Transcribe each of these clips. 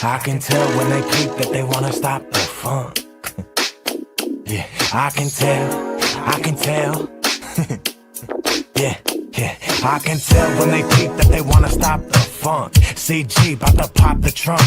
I can tell when they creep that they wanna stop the funk. Yeah, I can tell. Yeah, I can tell when they peep that they wanna stop the funk. CG bout to pop the trunk.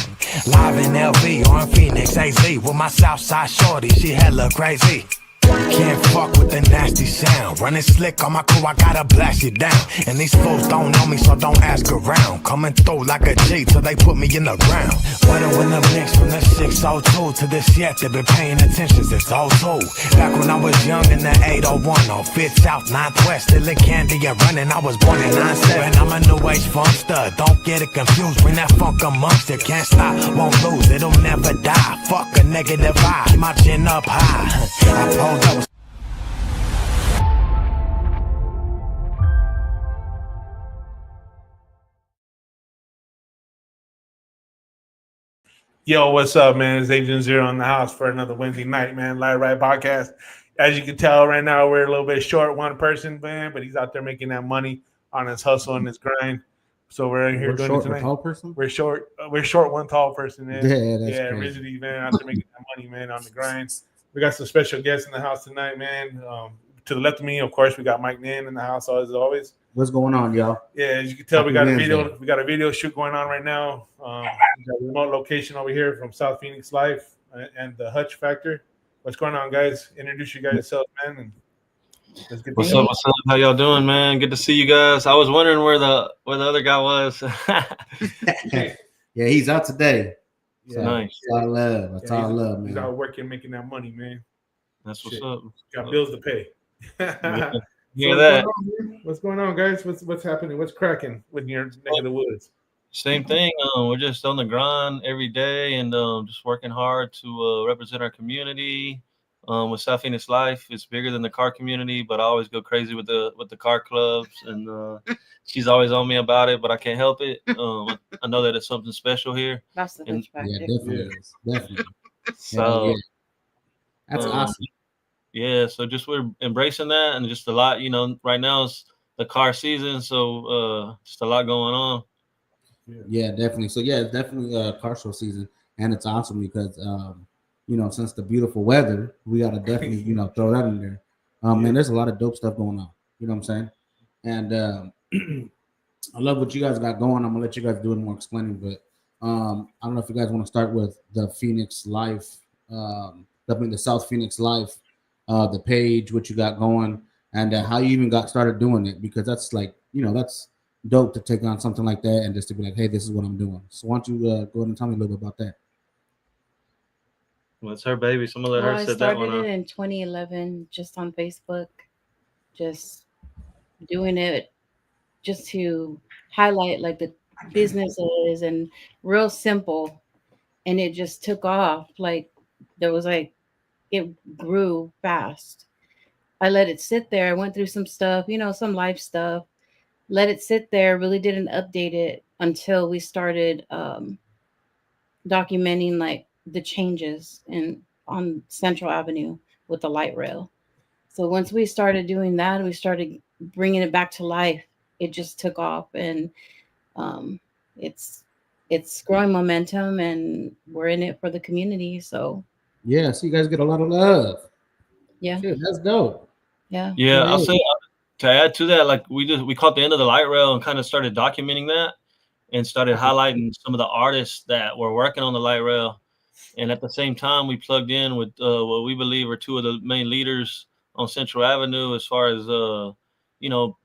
Live in LV or in Phoenix, AZ with my Southside shorty, she hella crazy. You can't fuck with the nasty sound. Running slick on my crew, I gotta blast you down. And these fools don't know me, so don't ask around. Coming through like a G till they put me in the ground. Wetter in the mix from the 602 to the shit. They've been paying attention since 02. Back when I was young in the 801 on 5th South, 9th West, still in Candy and running. I was born in 97. I'm a new age funk stud. Don't get it confused. Bring that funk amongst it. Can't stop, won't lose. It'll never die. Fuck a negative vibe. Keep my chin up high. I pulled up. Yo, what's up, man? It's Agent Zero in the house for another Wednesday night, man. Live Right Podcast. As you can tell right now, we're a little bit short one person, man, but he's out there making that money on his hustle and his grind. So we're in here doing it tonight. Tall person? We're short one tall person, man. Yeah, Rizzy, man, out there making that money, man, on the grind. We got some special guests in the house tonight, man. To the left of me, of course, we got Mike Nan in the house as always. What's going on, y'all? Yeah, as you can tell, we got a video shoot going on right now. We got a remote location over here from South Phoenix Life and the Hutch Factor. What's going on, guys? Introduce you guys yourselves, man. And let's get what's up? How y'all doing, man? Good to see you guys. I was wondering where the other guy was. Yeah, he's out today. So, nice. That's all love. That's all love, man. He's out working, making that money, man. That's what's up. Got bills to pay. Hear that? What's going on, guys? What's happening? What's cracking with your neck of the woods? Same thing. We're just on the grind every day and just working hard to represent our community. With South Phoenix Life, it's bigger than the car community, but I always go crazy with the car clubs, and she's always on me about it, but I can't help it. I know that it's something special here. That's the Hutch Factor. Yeah, definitely. So that's awesome. Yeah, so just we're embracing that, and just a lot, right now it's the car season, so just a lot going on. Yeah, definitely. So yeah, it's definitely car show season, and it's awesome because since the beautiful weather, we gotta definitely throw that in there. Man, there's a lot of dope stuff going on. You know what I'm saying? And I love what you guys got going. I'm gonna let you guys do it more explaining, but I don't know if you guys want to start with the Phoenix Life, the South Phoenix Life. The page, what you got going, and how you even got started doing it, because that's like, that's dope to take on something like that and just to be like, hey, this is what I'm doing. So why don't you go ahead and tell me a little bit about that? Well, it's her baby. Some of her said that one. I started it in 2011, just on Facebook, just doing it just to highlight like the businesses and real simple, and it just took off. Like there was like, it grew fast. I let it sit there. I went through some stuff, some life stuff. Let it sit there. Really didn't update it until we started documenting like the changes on Central Avenue with the light rail. So once we started doing that, we started bringing it back to life. It just took off, and it's growing momentum, and we're in it for the community. So. Yeah, so you guys get a lot of love. Yeah, shit, that's dope. Yeah. I'll say to add to that, like we caught the end of the light rail and kind of started documenting that and started highlighting some of the artists that were working on the light rail, and at the same time we plugged in with what we believe are two of the main leaders on Central Avenue as far as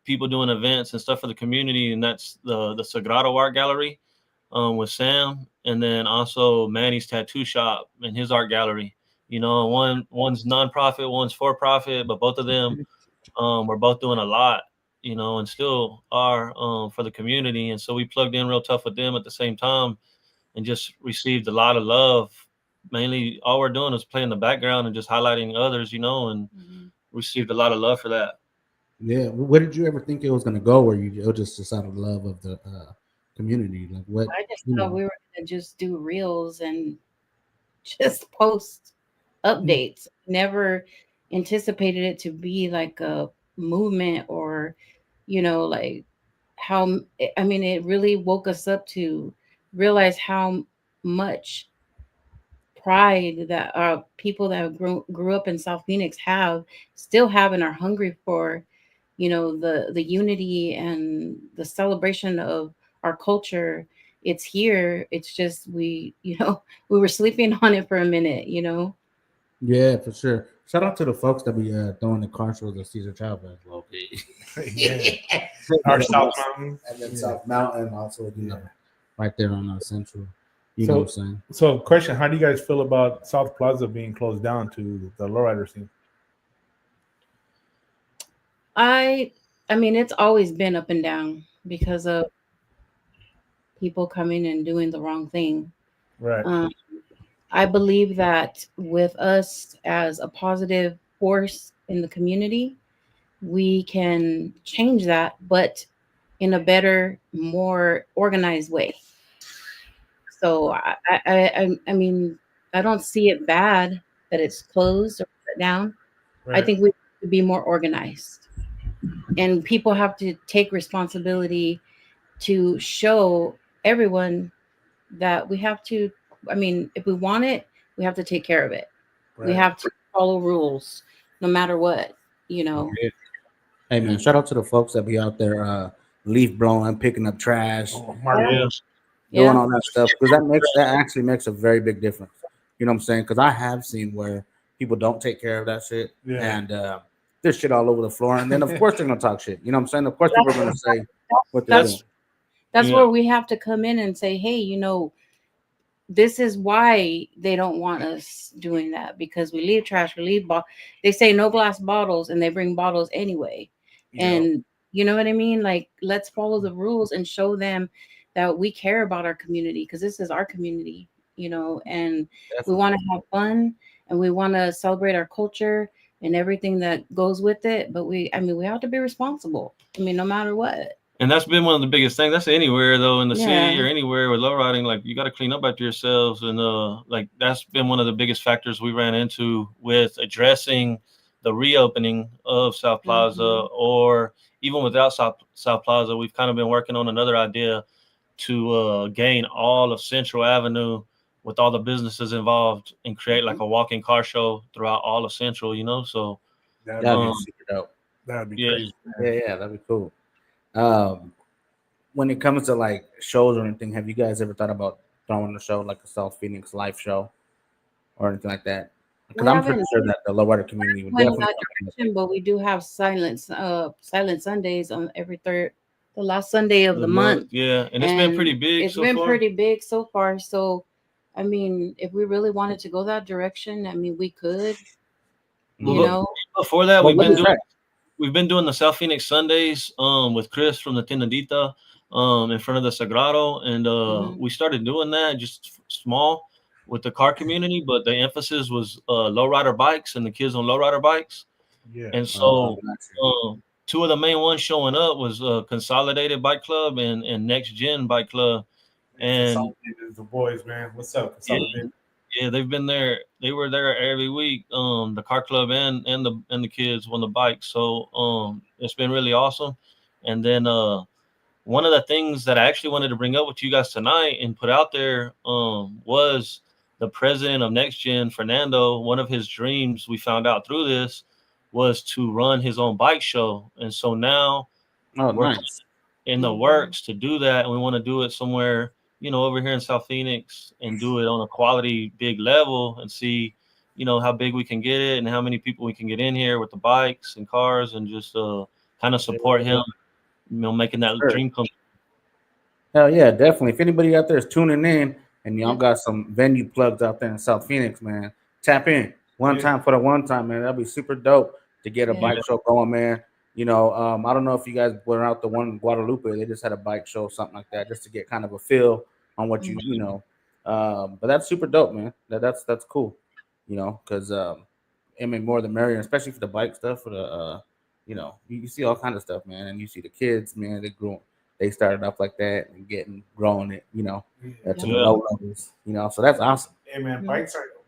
people doing events and stuff for the community, and that's the Sagrado Art Gallery with Sam. And then also Manny's Tattoo Shop and his art gallery. One's nonprofit, one's for profit, but both of them were both doing a lot, and still are for the community. And so we plugged in real tough with them at the same time and just received a lot of love. Mainly all we're doing is playing the background and just highlighting others, and received a lot of love for that. Yeah. Where did you ever think it was going to go, or you just out of love of the community? Like what? I just thought we were gonna just do reels and just post updates. Never anticipated it to be like a movement or, like how. I mean, it really woke us up to realize how much pride that people that grew up in South Phoenix still have and are hungry for, the unity and the celebration of our culture. It's here. It's just we were sleeping on it for a minute. Yeah, for sure. Shout out to the folks that be throwing the car shows at Caesar Chavez, low key. Yeah. And Our then South Mountain. South Mountain also, right there on Central. You know what I'm saying? So, question: how do you guys feel about South Plaza being closed down to the lowrider scene? I mean, it's always been up and down because of people coming and doing the wrong thing. Right. Um, I believe that with us as a positive force in the community, we can change that, but in a better, more organized way. So I mean, I don't see it bad that it's closed or shut down. I Right. think we have to be more organized, and people have to take responsibility to show everyone that we have to. I mean, if we want it, we have to take care of it. We Right. have to follow rules no matter what. Hey man, shout out to the folks that be out there leaf blowing, picking up trash, Oh, Mark. Yeah. doing Yeah. all that stuff because that actually makes a very big difference. You know what I'm saying? Because I have seen where people don't take care of that shit Yeah. and there's shit all over the floor, and then of course they're gonna talk shit. You know what I'm saying? Of course people are gonna say what they're doing. That's Yeah. where we have to come in and say, hey, this is why they don't want us doing that, because we leave trash, we leave they say no glass bottles and they bring bottles anyway. And you know what I mean? Like, let's follow the rules and show them that we care about our community, because this is our community, and we want to have fun and we want to celebrate our culture and everything that goes with it. But we have to be responsible. I mean, no matter what. And that's been one of the biggest things. That's anywhere though, in the city Yeah. or anywhere with low riding. Like, you got to clean up after yourselves, and like that's been one of the biggest factors we ran into with addressing the reopening of South Plaza, or even without South Plaza. We've kind of been working on another idea to gain all of Central Avenue with all the businesses involved and create like a walking car show throughout all of Central. So That'd be Um, super dope. That'd be yeah. crazy. Yeah, that'd be cool. When it comes to like shows or anything, have you guys ever thought about throwing a show like a South Phoenix live show or anything like that? Because We I'm pretty haven't sure that the lowrider community would went in definitely. that direction, but we do have silent Sundays on the last Sunday of the month. Yeah, and it's been pretty big It's so been far. pretty big so far. So, I mean, if we really wanted to go that direction, I mean, we could. Well, You know, before that, Well, we've what been is doing that? we've been doing the South Phoenix Sundays with Chris from the Tiendita in front of the Sagrado, and we started doing that just small with the car community, but the emphasis was lowrider bikes and the kids on lowrider bikes. Yeah. And so Gotcha. two of the main ones showing up was Consolidated Bike Club and Next Gen Bike Club. And Consolidated, the boys, man. What's up? Consolidated. yeah, they've been there. They were there every week. The car club and the kids on the bike. So it's been really awesome. And then one of the things that I actually wanted to bring up with you guys tonight and put out there was the president of Next Gen, Fernando. One of his dreams, we found out through this, was to run his own bike show. And so now we're Nice. in the works to do that, and we want to do it somewhere, over here in South Phoenix, and do it on a quality big level and see, how big we can get it and how many people we can get in here with the bikes and cars, and just kind of support him, making that dream come. Hell yeah, definitely. If anybody out there is tuning in and y'all got some venue plugs out there in South Phoenix, man, tap in one time for the one time, man. That'd be super dope to get a bike show going, man. I don't know if you guys were out the one in Guadalupe. They just had a bike show, something like that, just to get kind of a feel on what you know. But that's super dope, man. That's cool, because I mean, more the merrier, especially for the bike stuff. For the you see all kind of stuff, man, and you see the kids, man. They started off like that and growing it, to the low levels, So that's awesome. Hey man,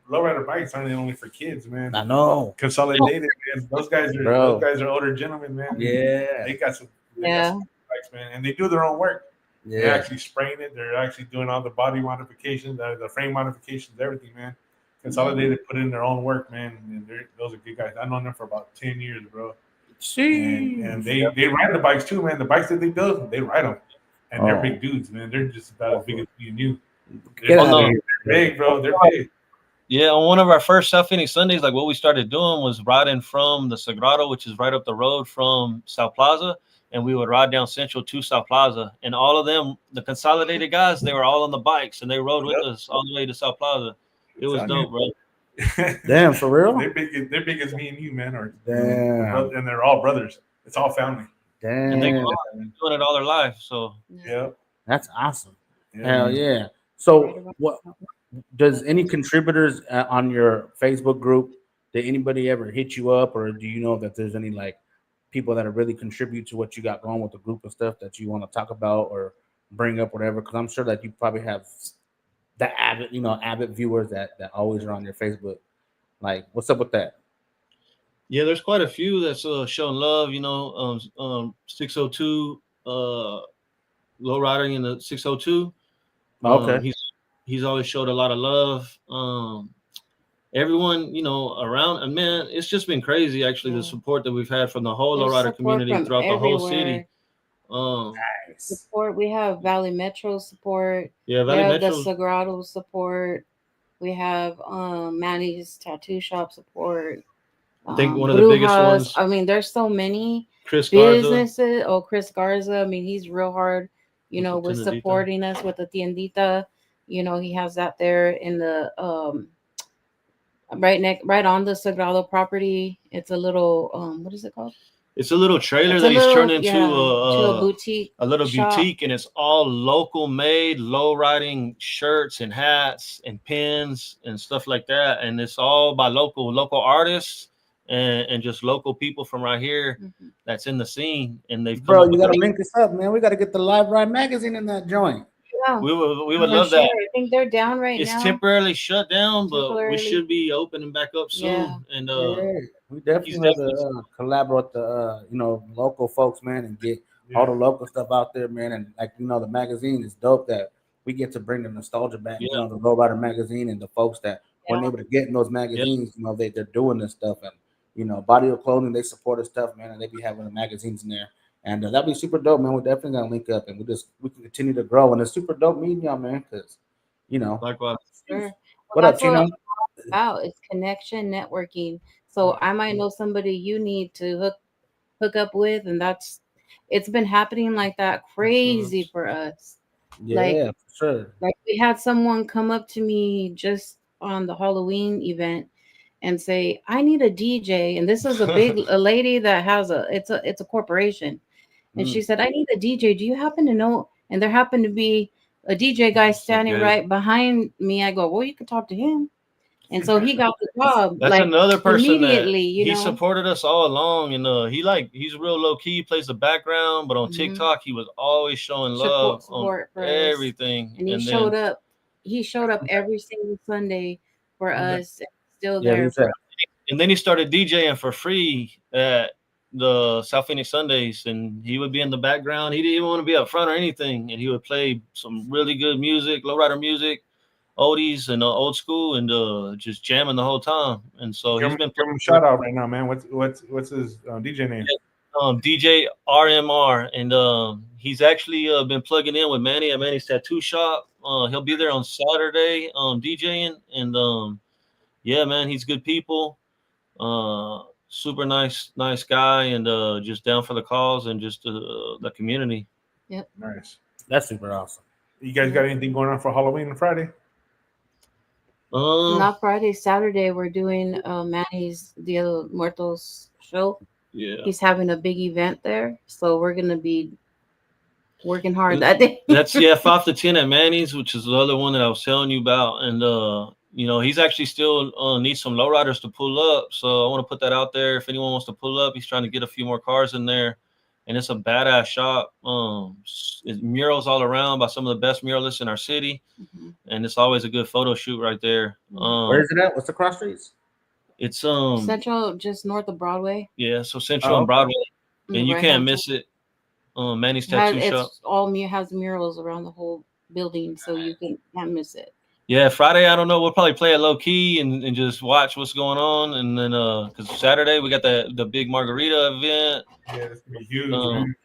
lowrider bikes aren't only for kids, man. I know. Consolidated, man. Those guys are older gentlemen, man. Yeah. They got some bikes, man, and they do their own work. They're actually spraying it. They're actually doing all the body modifications, the frame modifications, everything, man. Consolidated, put in their own work, man. And those are good guys. I've known them for about 10 years, bro. And they ride the bikes too, man. The bikes that they build, they ride them. And they're big dudes, man. They're just about as big as me and you. They're big, bro. They're big. Yeah, on one of our first South Phoenix Sundays, like what we started doing was riding from the Sagrado, which is right up the road from South Plaza, and we would ride down Central to South Plaza. And all of them, the consolidated guys, they were all on the bikes and they rode with us all the way to South Plaza. It was dope, bro. Damn, for real? They're big as me and you, man. Or Damn. and they're all brothers. It's all family. Damn. And they've been doing it all their life. So yeah, that's awesome. Hell yeah. So what does any contributors on your Facebook group, did anybody ever hit you up, or do you know that there's any like people that really contribute to what you got going with the group and stuff that you want to talk about or bring up, whatever? Because I'm sure that you probably have the avid viewers that always are on your Facebook. Like, what's up with that? Yeah, there's quite a few that's showing love. 602 lowriding in the 602. Okay. He's always showed a lot of love. Everyone, around, and man, it's just been crazy actually, the support that we've had from the whole lowrider community throughout the whole city. Nice. Support. We have Valley Metro support. Yeah, Valley Metro. The Sagrado support. We have Manny's tattoo shop support. I think one of the biggest ones. I mean, there's so many Chris Garza. businesses. Oh, Chris Garza. I mean, he's real hard, with supporting us with the tiendita. He has that there in the right on the Sagrado property. It's a little what is it called? It's a little trailer that he's turned into a boutique. A little boutique, and it's all local made, low riding shirts and hats and pins and stuff like that. And it's all by local artists and just local people from right here that's in the scene. And they've bro, you gotta link us up, man. We gotta get the Live Ride magazine in that joint. Yeah. We would love that. I think they're down now. It's temporarily shut down, but we should be opening back up soon. Yeah. And we definitely have to collaborate with the local folks, man, and get all the local stuff out there, man. And like the magazine is dope that we get to bring the nostalgia back. The Lowrider magazine and the folks that weren't able to get in those magazines. They're doing this stuff, and Body of Clothing, they support us stuff, man, and they be having the magazines in there. And that'd be super dope, man. We're definitely gonna link up, and we can continue to grow. And it's super dope meeting y'all, man, because likewise. Sure. What up, Chino? It's connection, networking. So I might know somebody you need to hook up with, and it's been happening like that crazy for us. Yeah, for sure. Like we had someone come up to me just on the Halloween event and say, "I need a DJ," and this is a lady that has it's a corporation. And she said, "I need a DJ. Do you happen to know?" And there happened to be a DJ guy standing right behind me. I go, "Well, you could talk to him." And so he got the job. That's another person immediately. He supported us all along, and he's real low key. Plays the background, but on TikTok, he was always showing love on everything. And he showed up. He showed up every single Sunday for us. Still there. And then he started DJing for free at the South Phoenix Sundays, and he would be in the background. He didn't even want to be up front or anything, and he would play some really good music, lowrider music, oldies and old school, and just jamming the whole time. And so he's been giving him a shout out right now, man. What's his DJ name? DJ RMR, and he's actually been plugging in with Manny at Manny's Tattoo Shop. He'll be there on Saturday DJing, and yeah, man, he's good people. Super nice guy, and just down for the cause and just the community. Yep. Nice. That's super awesome. You guys got anything going on for Halloween and Friday? Not Friday, Saturday. We're doing Manny's Dia de Muertos show. Yeah. He's having a big event there, so we're gonna be working hard that day. That's 5 to 10 at Manny's, which is the other one that I was telling you about, and he's actually still needs some lowriders to pull up. So I want to put that out there. If anyone wants to pull up, he's trying to get a few more cars in there. And it's a badass shop. It's murals all around by some of the best muralists in our city. And it's always a good photo shoot right there. Where is it at? What's the cross streets? It's Central, just north of Broadway. Yeah, so Central and Broadway. And you can't miss it. Manny's Tattoo Shop. It's all has murals around the whole building, so you can't miss it. Yeah, Friday, I don't know. We'll probably play it low key and just watch what's going on. And then because Saturday we got the big margarita event. Yeah, it's gonna be huge, man.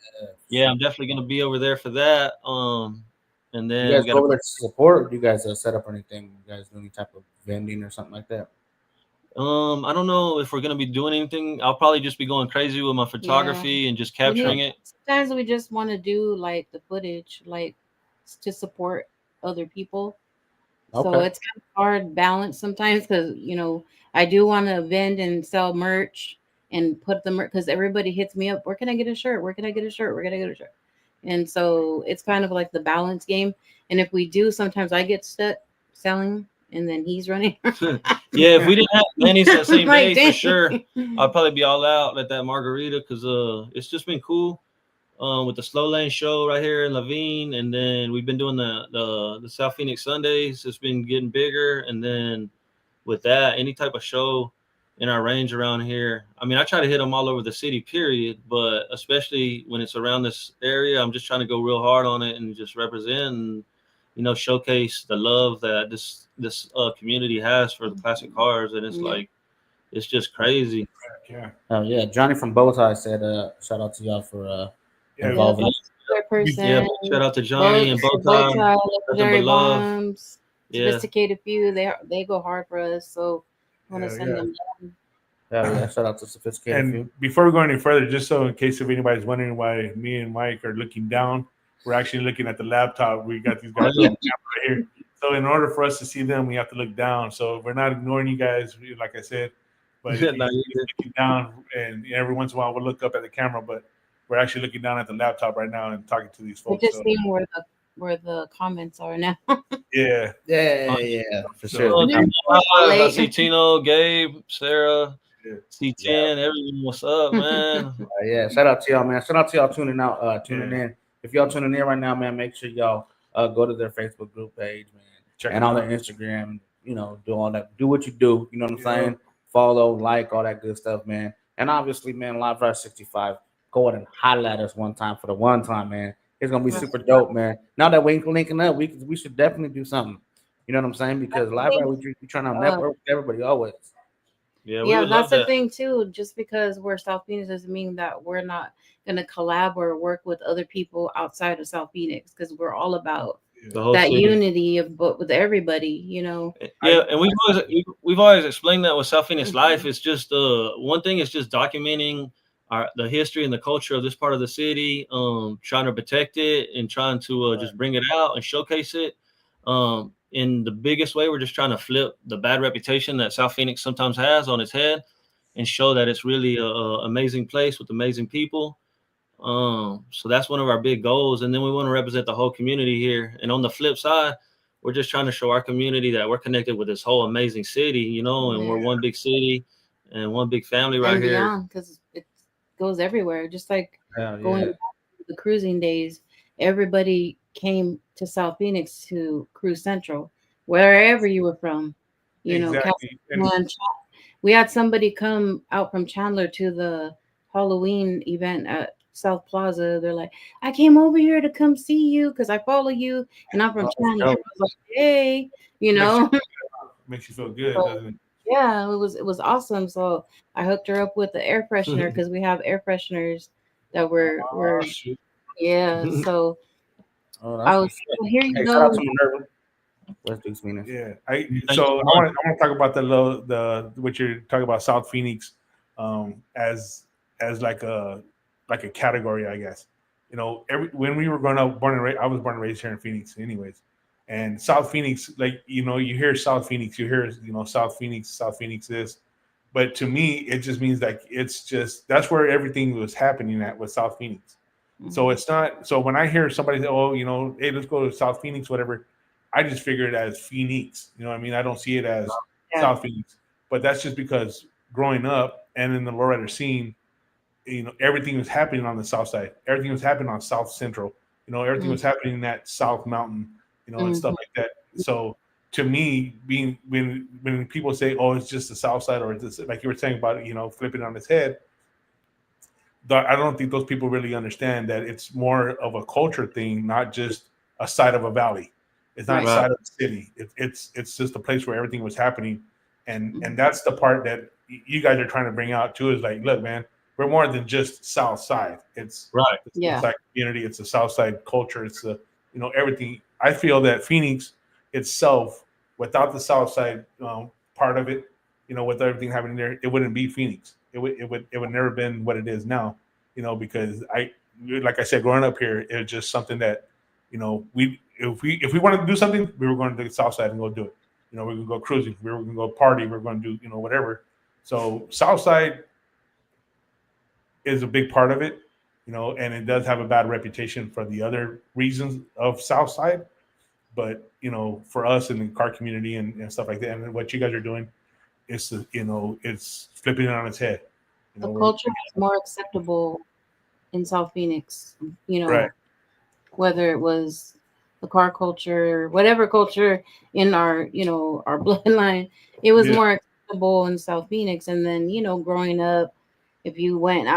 Yeah, I'm definitely gonna be over there for that. And then You guys we got go over there to support? Or do you guys set up anything? You guys do any type of vending or something like that? I don't know if we're gonna be doing anything. I'll probably just be going crazy with my photography and just capturing it. Sometimes we just want to do like the footage, like to support other people. So it's kind of hard balance sometimes because I do want to vend and sell merch and put the merch because everybody hits me up. Where can I get a shirt? Where can I get a shirt? Where can I get a shirt? And so it's kind of like the balance game. And if we do, sometimes I get stuck selling and then he's running. Yeah, if we didn't have Manny's that same Like, day, dang. for sure, I'd probably be all out at that margarita because it's just been cool. With the Slow Lane show right here in Laveen, and then we've been doing the South Phoenix Sundays. It's been getting bigger, and then with that, any type of show in our range around here. I mean, I try to hit them all over the city, period. But especially when it's around this area, I'm just trying to go real hard on it and just represent and showcase the love that this community has for the classic cars, and it's like it's just crazy. Yeah. Oh yeah, Johnny from Bowtie said, "Shout out to y'all for involving." Yeah, shout out to Johnny and Bowtie. Legendary Bombs, Sophisticated Few. They go hard for us, so I want to send them down. Yeah, shout out to Sophisticated And Few. before we go any further, just so in case if anybody's wondering why me and Mike are looking down, we're actually looking at the laptop. We got these guys right here. So in order for us to see them, we have to look down. So we're not ignoring you guys, like I said, but looking down, and every once in a while we'll look up at the camera, but we're actually looking down at the laptop right now and talking to these folks. We're just seeing where the comments are now. Yeah, for sure. I see Tino, Gabe, Sarah, C10, everyone. What's up, man? Shout out to y'all, man. Shout out to y'all tuning in. If y'all tuning in right now, man, make sure y'all go to their Facebook group page, man, and on their Instagram. Do all that. Do what you do. You know what I'm saying? Follow, like, all that good stuff, man. And obviously, man, Live Drive 65. Go ahead and highlight us one time for the one time, man. It's gonna be super dope, man. Now that we're linking up, we should definitely do something. You know what I'm saying? Because Live Drive, we trying to network with everybody always. Yeah, that's the thing too. Just because we're South Phoenix doesn't mean that we're not gonna collab or work with other people outside of South Phoenix, because we're all about that unity with everybody. Yeah, and we've always explained that with South Phoenix Life. It's just one thing is just documenting the history and the culture of this part of the city, trying to protect it and trying to just bring it out and showcase it. In the biggest way, we're just trying to flip the bad reputation that South Phoenix sometimes has on its head and show that it's really an amazing place with amazing people. So that's one of our big goals. And then we want to represent the whole community here. And on the flip side, we're just trying to show our community that we're connected with this whole amazing city, and we're one big city and one big family right here. Because it goes everywhere. Just like going back to the cruising days, everybody came to South Phoenix to cruise Central, wherever you were from. Exactly. We had somebody come out from Chandler to the Halloween event at South Plaza. They're like, I came over here to come see you because I follow you, and I'm from Chandler. I was like, hey, makes you feel good, doesn't it? Yeah, it was awesome. So I hooked her up with the air freshener because we have air fresheners that were So here you go. Yeah, so I want to talk about the what you're talking about, South Phoenix, as like a category, I guess. When we were growing up, I was born and raised here in Phoenix, anyways. And South Phoenix, you hear South Phoenix, you hear South Phoenix this, but to me, it just means like that's where everything was happening at with South Phoenix. Mm-hmm. So it's not. So when I hear somebody say, "Oh, hey, let's go to South Phoenix," whatever, I just figure it as Phoenix. You know what I mean? I don't see it as South Phoenix. But that's just because growing up and in the lowrider scene, everything was happening on the south side. Everything was happening on South Central. Everything was happening in that South Mountain, and stuff like that. So to me, when people say, "Oh, it's just the south side," or it's like you were saying about flipping on its head, I don't think those people really understand that it's more of a culture thing, not just a side of a valley. It's not a Right. side of the city. It's just a place where everything was happening, and that's the part that you guys are trying to bring out too. Is like, look, man, we're more than just South Side. It's Right. the Yeah. South Side community. It's the South Side culture. It's the everything. I feel that Phoenix itself, without the South Side part of it, with everything happening there, it wouldn't be Phoenix. It would never been what it is now. Because like I said, growing up here, it was just something that, we if we wanted to do something, we were going to the South Side and go do it. We were going to go cruising. We were going to go party. We were going to do whatever. So South Side is a big part of it, and it does have a bad reputation for the other reasons of South Side. But for us in the car community and stuff like that, and what you guys are doing, it's flipping it on its head. The culture is more acceptable in South Phoenix, Right. whether it was the car culture, whatever culture in our, our bloodline, it was Yeah. more acceptable in South Phoenix. And then, growing up, if you went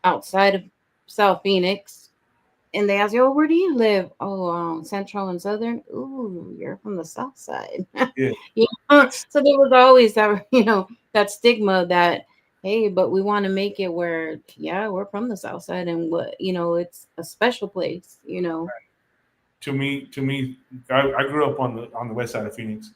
outside of South Phoenix and they asked you, oh, where do you live? Oh, Central and Southern. Ooh, you're from the South Side. Yeah. So there was always that, that stigma that, hey, but we want to make it where, yeah, we're from the South Side and it's a special place, To me, I grew up on the west side of Phoenix,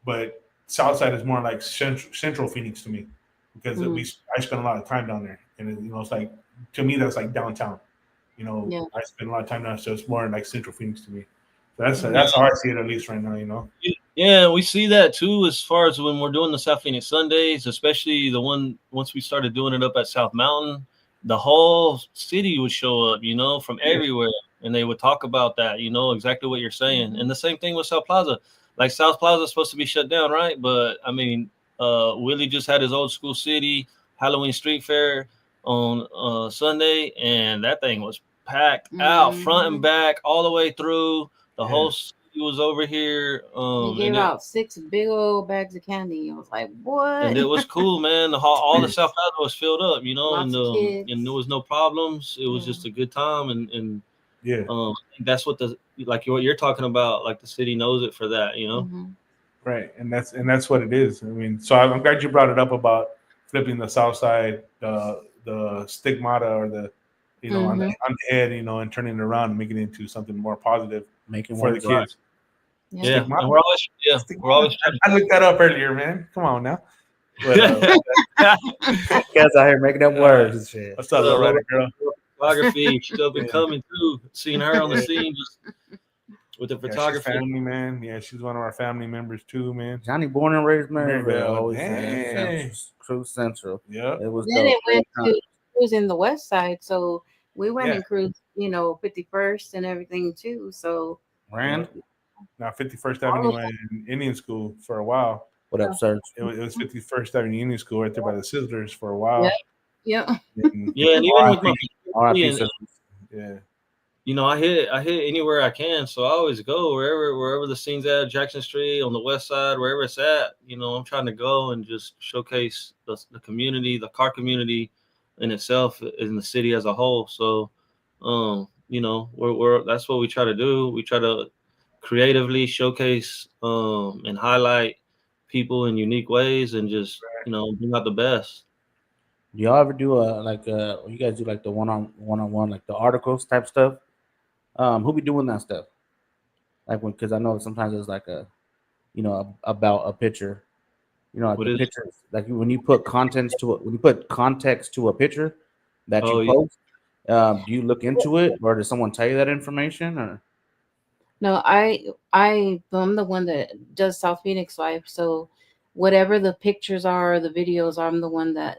but South Side is more like central Phoenix to me, because I spent a lot of time down there, and it's like, to me, that's like downtown. Yeah. I spend a lot of time down, so it's more like central Phoenix to me. So that's how I see it, at least right now. Yeah, we see that too, as far as when we're doing the South Phoenix Sundays, especially the one once we started doing it up at South Mountain, the whole city would show up, from everywhere, and they would talk about that, exactly what you're saying. And the same thing with South Plaza. Like South Plaza is supposed to be shut down, right? But I mean, Willie just had his old school city Halloween street fair on Sunday, and that thing was packed out front and back all the way through. The whole city was over here. They gave out 6 big old bags of candy. I was like, what? And it was cool, man. All the South Plaza was filled up, Lots of kids. and there was no problems. It was just a good time, and Yeah. I think that's what what you're talking about. Like the city knows it for that, Right, and that's what it is. I mean, so I'm glad you brought it up about flipping the South Side, the stigmata, or the on the head, and turning it around and making it into something more positive, for the kids. Yeah, and we're always I looked that up earlier, man. Come on now. But, Guys out here making up words and shit. what's up, little writer girl? photography. She's up and coming too. Seeing her on the scene just with the photography. She's family, man. Yeah, she's one of our family members too, man. Johnny, born and raised Maryville, Maryville, always dang. Cruise Central. Yeah. It was Then dope. it went to cruise in the west side, so we went and cruised, 51st and everything too. So Rand. Now 51st Avenue and Indian School for a while. What up, Serge? It was 51st Avenue Indian School right there by the Sizzlers for a while. Yeah. And, Yeah, and even with my R.I.P. yeah. I hit anywhere I can, so I always go wherever the scene's at, Jackson Street, on the west side, wherever it's at. I'm trying to go and just showcase the community, the car community in itself, in the city as a whole. So, we're that's what we try to do. We try to creatively showcase and highlight people in unique ways, and just bring out the best. Do y'all ever do you guys do like the one-on-one, like the articles type stuff? Who be doing that stuff? Like because I know sometimes it's like about a picture. Like the pictures, like when you put context to a picture that you post. Do you look into it, or does someone tell you that information? Or no, I'm the one that does South Phoenix Life. So whatever the pictures are, the videos, I'm the one that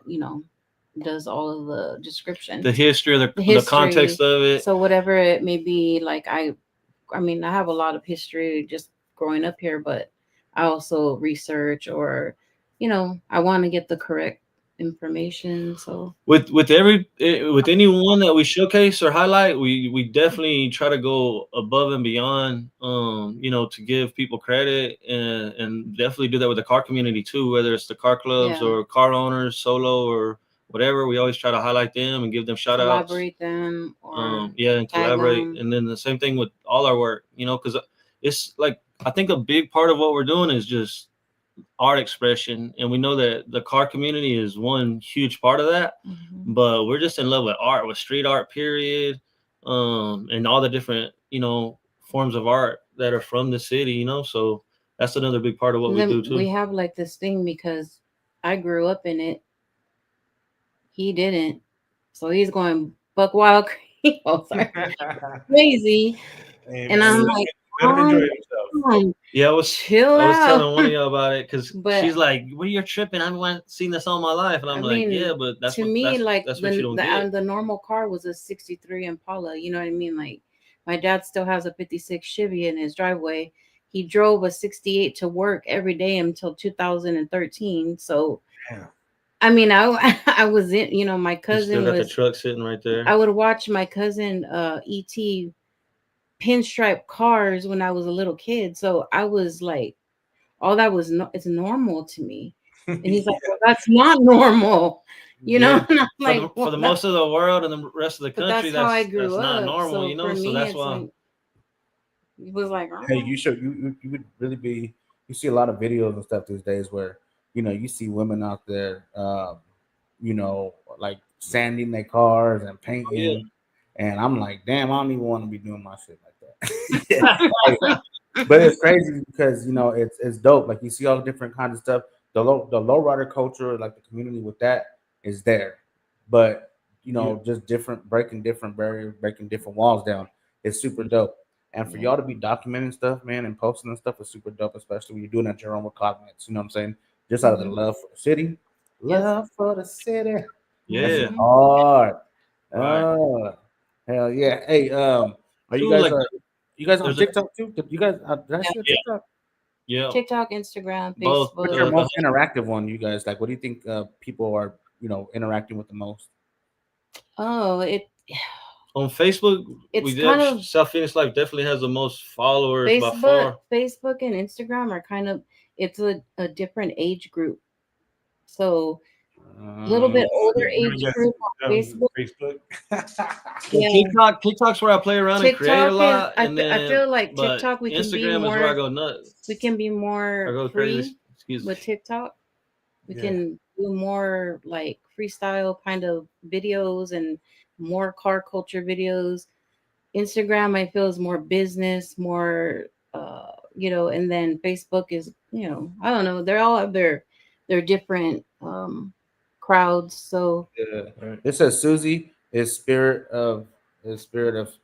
does all of the description, the history, the context of it. So whatever it may be, like I mean, I have a lot of history just growing up here, but I also research, or I want to get the correct information. So with anyone that we showcase or highlight, we definitely try to go above and beyond, to give people credit, and definitely do that with the car community too, whether it's the car clubs or car owners, solo or whatever. We always try to highlight them and give them shout outs. Collaborate them or Yeah, and tag collaborate. them. And then the same thing with all our work, you know, because it's like I think a big part of what we're doing is just art expression, and we know that the car community is one huge part of that. Mhm. But we're just in love with art, with street art, period, and all the different, you know, forms of art that are from the city, you know. So that's another big part of what And we then do too. we have like this thing because I grew up in it. He didn't. So he's going buck wild crazy. Oh, sorry. Crazy. Hey, And man, I'm let like, him enjoy himself. Yeah, I chill was out. telling one of y'all about it because But she's like, "Well, you're tripping. I haven't seen this all my life," and I'm I like, mean, "Yeah, but that's to what me, like that's what you don't get." the normal car was a 63 Impala. You know what I mean? Like my dad still has a 56 Chevy in his driveway. He drove a 68 to work every day until 2013. So Yeah. I mean, I I was in, you know, my You still cousin got the was. truck sitting right there. I would watch my cousin ET pinstripe cars when I was a little kid. So I was like, all that was no, it's normal to me. And he's like, well, that's not normal, you know. Yeah, And I'm for like, for well, the most of the world and the rest of the but country, that's how I that's grew not up. normal, So you for know. So me, that's it's why. like it was like, Hey, oh, you should you would really be. You see a lot of videos and stuff these days where you see women out there, like sanding their cars and Oh, yeah. painting, and I'm like, damn, I don't even want to be doing my shit like that. Yeah, like, but it's crazy because it's dope. Like you see all the different kinds of stuff. The lowrider culture, like the community with that, is there, but Yeah. just breaking different barriers, breaking different walls down. It's super dope. And for yeah, y'all to be documenting stuff, man, and posting and stuff is super dope, especially when you're doing it at your own recognizance. You know what I'm saying? Just out of the mhm, love for the city, yes, love for the city. That's Yeah. mhm. hard. Right. Oh, hell yeah. Hey, are you Too, guys like you guys on there's a TikTok too? You guys did I see a yeah, TikTok? yeah, TikTok, Instagram, both. What's Facebook. your most interactive one, you guys? Like, what do you think people are, interacting with the most? Oh, On Facebook, it's we kind did of South Phoenix Life definitely has the most followers by Facebook, far. Facebook and Instagram are kind of it's a different age group. So a little bit older I'm gonna age guess group on Facebook. Facebook. Well, Yeah. TikTok's where I play around and create a TikTok is lot, and I then feel like but TikTok Instagram is where I go nuts. we can be I more go crazy. free Excuse me. with TikTok. We Yeah. can do more like freestyle kind of videos and more car culture videos. Instagram I feel is more business, more and then Facebook is, I don't know, they're all have their different crowds. So Yeah. Right. It says Susie is spirit of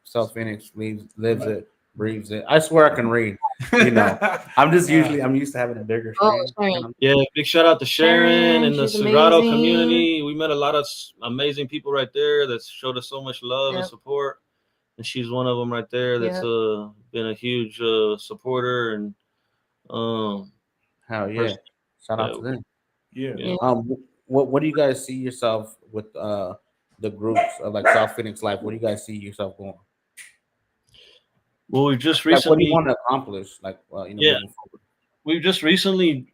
South Phoenix lives it, breathes it. I swear I can read. I'm just I'm used to having a bigger oh, screen. Sharon, Yeah, big shout out to Sharon Sharon, and the she's Serato amazing. community. We met a lot of amazing people right there that showed us so much love and Yep, support, and she's one of them right there. That's yep. been a huge supporter and um Hell yeah. person. Shout out Yeah, to them. Yeah. yeah. Yeah. What do you guys see yourself with the groups of like South Phoenix Life? What do you guys see yourself going? Well, we just Like, what do you recently, want to accomplish? Like, yeah, moving forward. we've just recently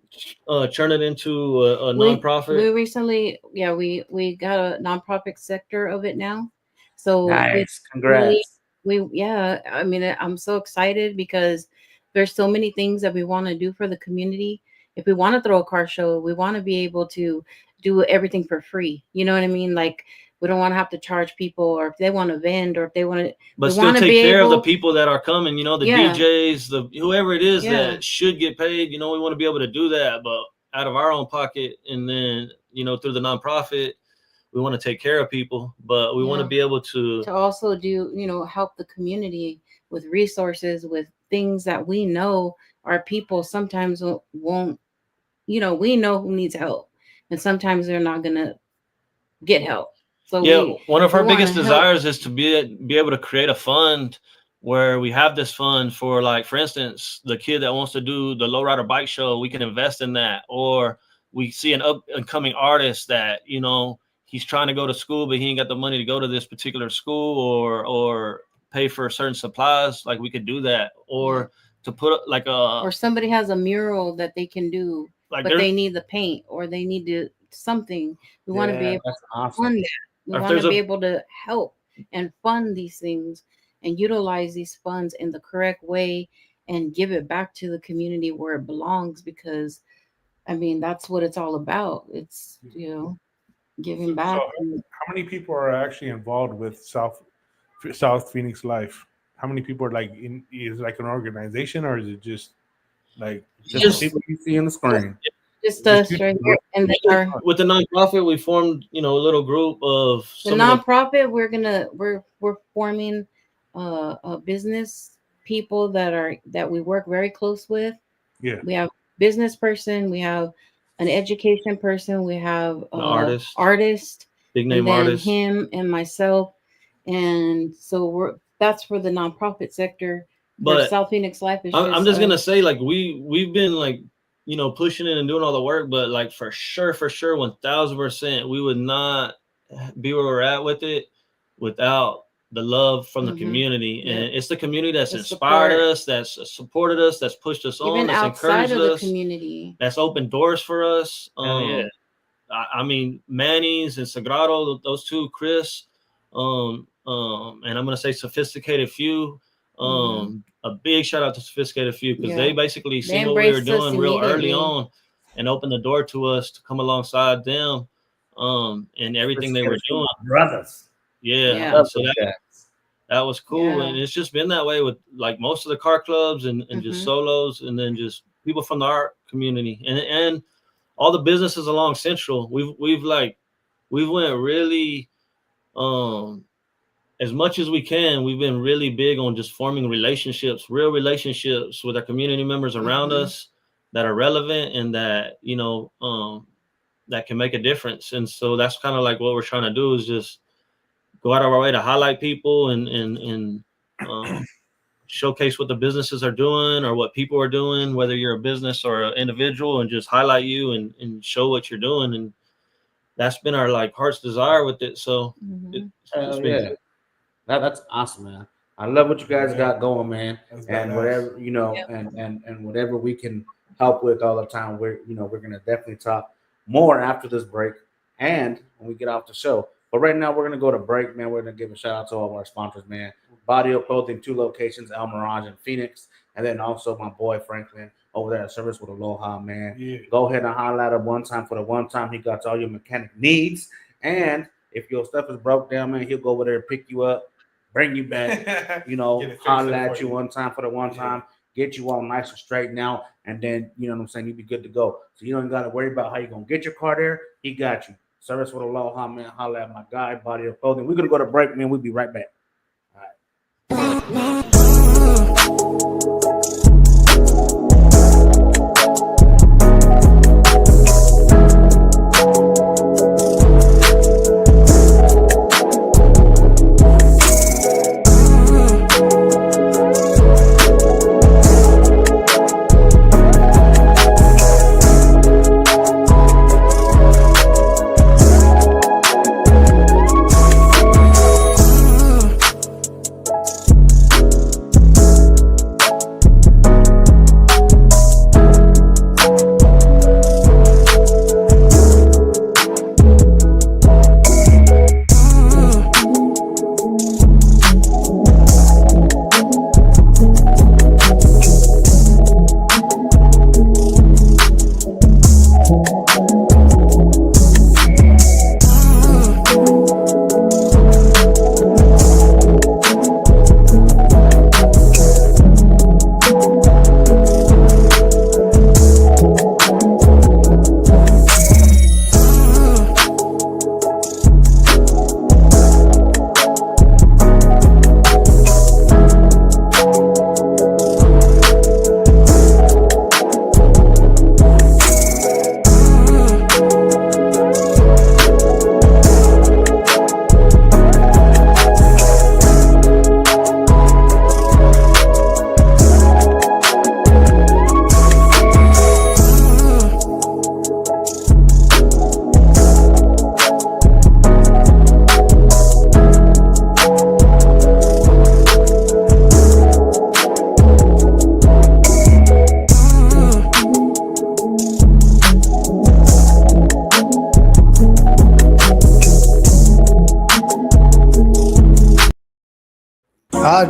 turned it into a We nonprofit. recently, yeah, we got a nonprofit sector of it now. So we Nice. really Congrats. we yeah, I mean I'm so excited because there's so many things that we want to do for the community. If we want to throw a car show, we want to be able to do everything for free. You know what I mean? Like we don't want to have to charge people, or if they want to vend, or if they want to, But we still want to be take care of the able, people that are coming, you know, the yeah, DJs, the whoever it is yeah, that should get paid, you know, we want to be able to do that, but out of our own pocket, and then, you know, through the nonprofit, we want to take care of people, but we want to yeah. be able to. To also do, help the community with resources, with things that we know our people sometimes won't, we know who needs help, and sometimes they're not gonna get help. So Yeah, one of we our want to biggest help. desires is to be able to create a fund where we have this fund for, like, for instance, the kid that wants to do the lowrider bike show, we can invest in that. Or we see an up and coming artist that, you know, he's trying to go to school, but he ain't got the money to go to this particular school or pay for certain supplies. Like, we could do that. Yeah. Or to put like a Or somebody has a mural that they can do, like but there they need the paint, or they need something. We want to be able that's to awesome. fund that. We Or if want to there's be a- able to help and fund these things and utilize these funds in the correct way and give it back to the community where it belongs, because I mean that's what it's all about. It's, you know, giving back. So how many people are actually involved with South Phoenix Life? How many people are like in? Is it like an organization, or is it just like Just Just- the people you see on the screen. Just Just us right here, and then our with the nonprofit, we formed, you know, a little group of the some of nonprofit. We're forming a business people that we work very close with. Yeah. We have business person, we have an education person, we have An artist. and big name then artists. him and myself, and so that's for the nonprofit sector. For But South Phoenix Life is I'm just gonna us. say, like, we've been like, you know, pushing it and doing all the work, but like for sure, 1000%, we would not be where we're at with it without the love from the Mhm. community. Yep. And it's the community that's The inspired support. us, that's supported us, that's pushed us on, Even that's outside encouraged of the us, community. that's opened doors for us. Hell yeah. I mean, Manny's and Sagrado, those two, Chris, and I'm gonna say Sophisticated Few. A big shout out to Sophisticated Few, because they Yeah. basically They seen what we were embraced us doing real early immediately. on and opened the door to us to come alongside them, and everything they were doing. Brothers. Yeah. Yeah. Love So those guys. that was cool. Yeah. And it's just been that way with like most of the car clubs and just Mhm. solos, and then just people from the art community and all the businesses along Central. We've went really, as much as we can, we've been really big on just forming relationships, real relationships with our community members around Mhm. us that are relevant and that, you know, that can make a difference. And so that's kind of like what we're trying to do, is just go out of our way to highlight people and showcase what the businesses are doing or what people are doing, whether you're a business or an individual, and just highlight you and show what you're doing. And that's been our like heart's desire with it. So Mhm. it's Hell been yeah. That's awesome, man. I love what you guys got going, man. That's And badass. whatever, you know, and whatever we can help with all the time, we're gonna definitely talk more after this break and when we get off the show. But right now we're gonna go to break, man. We're gonna give a shout out to all of our sponsors, man. Body of Clothing, 2 locations, El Mirage and Phoenix, and then also my boy Franklin over there at Service with Aloha, man. Yeah. Go ahead and highlight him one time for the one time he got all your mechanic needs. And if your stuff is broke down, man, he'll go over there and pick you up, bring you back, you know, Get it fixed holler up at for you you. one time for the one time, get you all nice and straight now, and then, you know what I'm saying, you be good to go. So you don't got to worry about how you're going to get your car there. He got you. Service with Aloha, man. Holler at my guy, Body of Clothing. We're going to go to break, man. We'll be right back.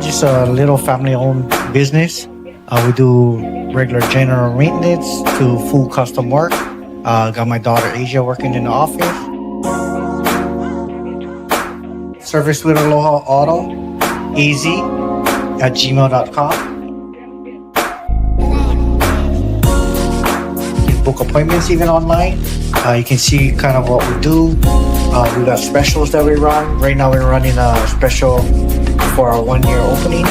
just a little family-owned business. We do regular general maintenance to full custom work. Got my daughter Asia working in the office. Service with Aloha Auto, easy at gmail.com. You can book appointments even online. You can see kind of what we do. We got specials that we run. Right now we're running a special for our 1-year opening.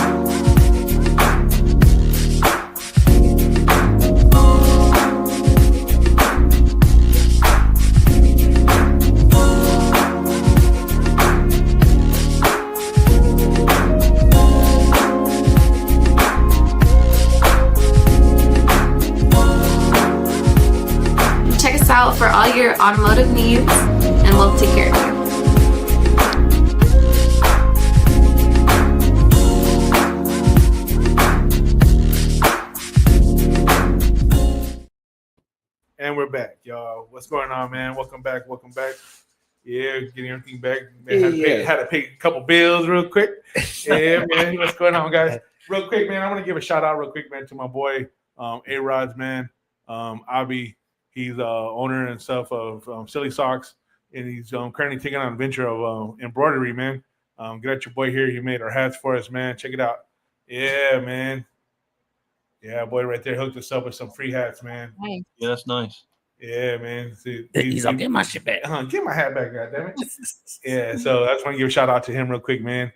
Check us out for all your automotive needs, and we'll take care of you. And we're back, y'all. What's going on, man? Welcome back. Welcome back. Yeah, getting everything back. Man, had to pay a couple bills real quick. Yeah, man. What's going on, guys? Real quick, man. I want to give a shout out real quick, man, to my boy A-Rod's, man. Avi, he's owner and stuff of Silly Socks, and he's currently taking on a venture of embroidery, man. Get at your boy here. He made our hats for us, man. Check it out. Yeah, man. Yeah, boy, right there hooked us up with some free hats, man. Nice. Yeah, that's nice. Yeah, man. See, He's like, get my shit back. Get my hat back, goddammit. Yeah, so I just want to give a shout out to him real quick, man.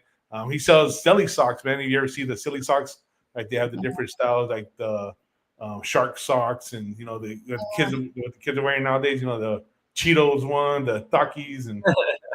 He sells silly socks, man. If you ever see the silly socks, like they have the different styles, like the shark socks, and the kids what the kids are wearing nowadays. The Cheetos one, the Takis, and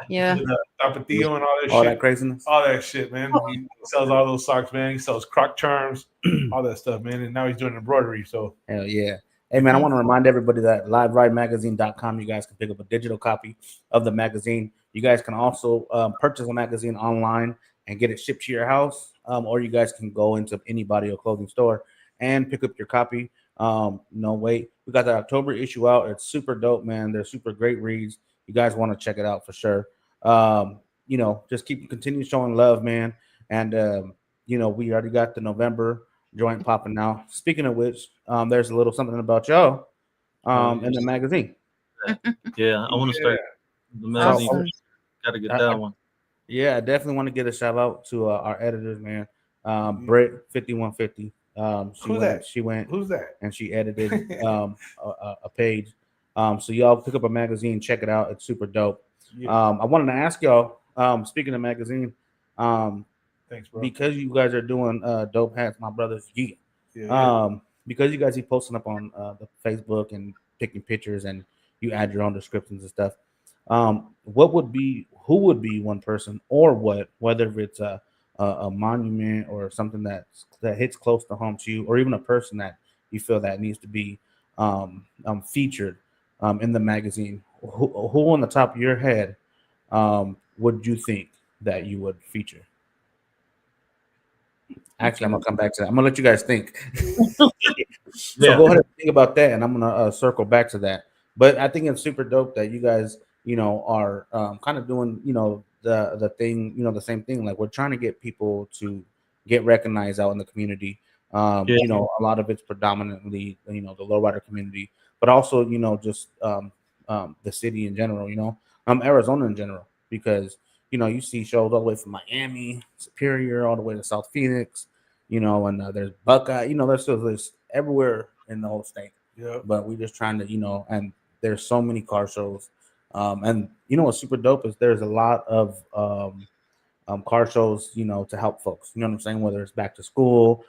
Yeah. the Tapatio and all that All shit. that craziness. All that shit, man. He sells all those socks, man. He sells croc charms, all that stuff, man. And now he's doing embroidery. So Hell yeah. Hey, man, I want to remind everybody that liverideMagazine.com, you guys can pick up a digital copy of the magazine. You guys can also purchase a magazine online and get it shipped to your house, or you guys can go into any body or clothing store and pick up your copy. No, wait. We got the October issue out. It's super dope, man. They're super great reads. You guys want to check it out for sure. Just continue showing love, man. And, we already got the November joint popping now. Speaking of which, there's a little something about y'all in the magazine. Yeah, I want to start the magazine. Awesome. Got to get that one. Yeah, I definitely want to get a shout out to our editors, man. Britt 5150. She went who's that? and she edited a page. So y'all pick up a magazine, check it out. It's super dope. Yeah. I wanted to ask y'all, speaking of magazine, Thanks, bro. because you guys are doing dope hats, my brothers. Yeah. Because you guys be posting up on the Facebook and picking pictures, and you add your own descriptions and stuff. Who would be one person, or whether it's a monument or something that hits close to home to you, or even a person that you feel that needs to be featured in the magazine? Who on the top of your head would you think that you would feature? Actually, I'm gonna come back to that. I'm gonna let you guys think. So go ahead and think about that, and I'm gonna circle back to that. But I think it's super dope that you guys, are kind of doing, the thing, the same thing. Like, we're trying to get people to get recognized out in the community. A lot of it's predominantly, the lowrider community, but also, just the city in general. Arizona in general, because you see shows all the way from Miami, Superior, all the way to South Phoenix. And there's Buckeye. There's everywhere in the whole state. Yeah. But we're just trying to, and there's so many car shows. And what's super dope is there's a lot of car shows, to help folks. You know what I'm saying? Whether it's back to school,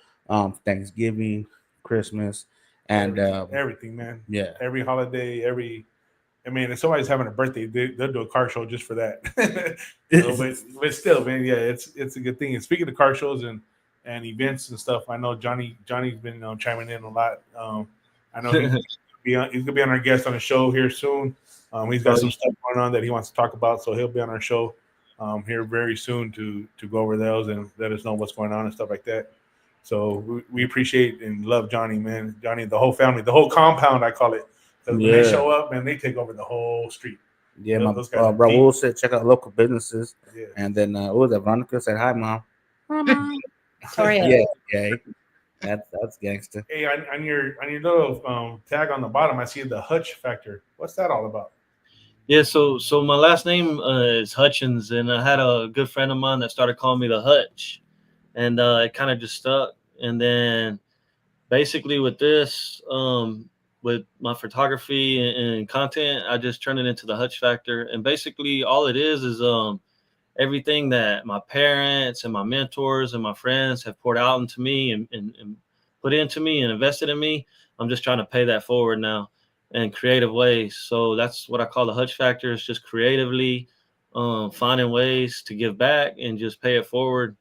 Thanksgiving, Christmas, and everything, man. Yeah. Every holiday, if somebody's having a birthday, they'll do a car show just for that. But still, man, yeah, it's a good thing. And speaking of car shows and events and stuff, I know Johnny's been chiming in a lot. I know he's gonna be on our guest on the show here soon. He's got some stuff going on that he wants to talk about, so he'll be on our show here very soon to go over those and let us know what's going on and stuff like that. So we appreciate and love Johnny, man. Johnny, the whole family, the whole compound, I call it. When they show up, man, they take over the whole street. Yeah, Raul said check out local businesses. Yeah. And then what was that? Veronica said hi, mom. Hi, mom. Toreo. yeah. That's gangster. Hey, on your little tag on the bottom, I see the Hutch factor. What's that all about? Yeah, so my last name is Hutchins, and I had a good friend of mine that started calling me the Hutch, and it kind of just stuck. And then basically with this, with my photography and content, I just turned it into the Hutch factor. And basically all it is everything that my parents and my mentors and my friends have poured out into me and put into me and invested in me. I'm just trying to pay that forward now in creative ways. So that's what I call the Hutch factor. It's just creatively finding ways to give back and just pay it forward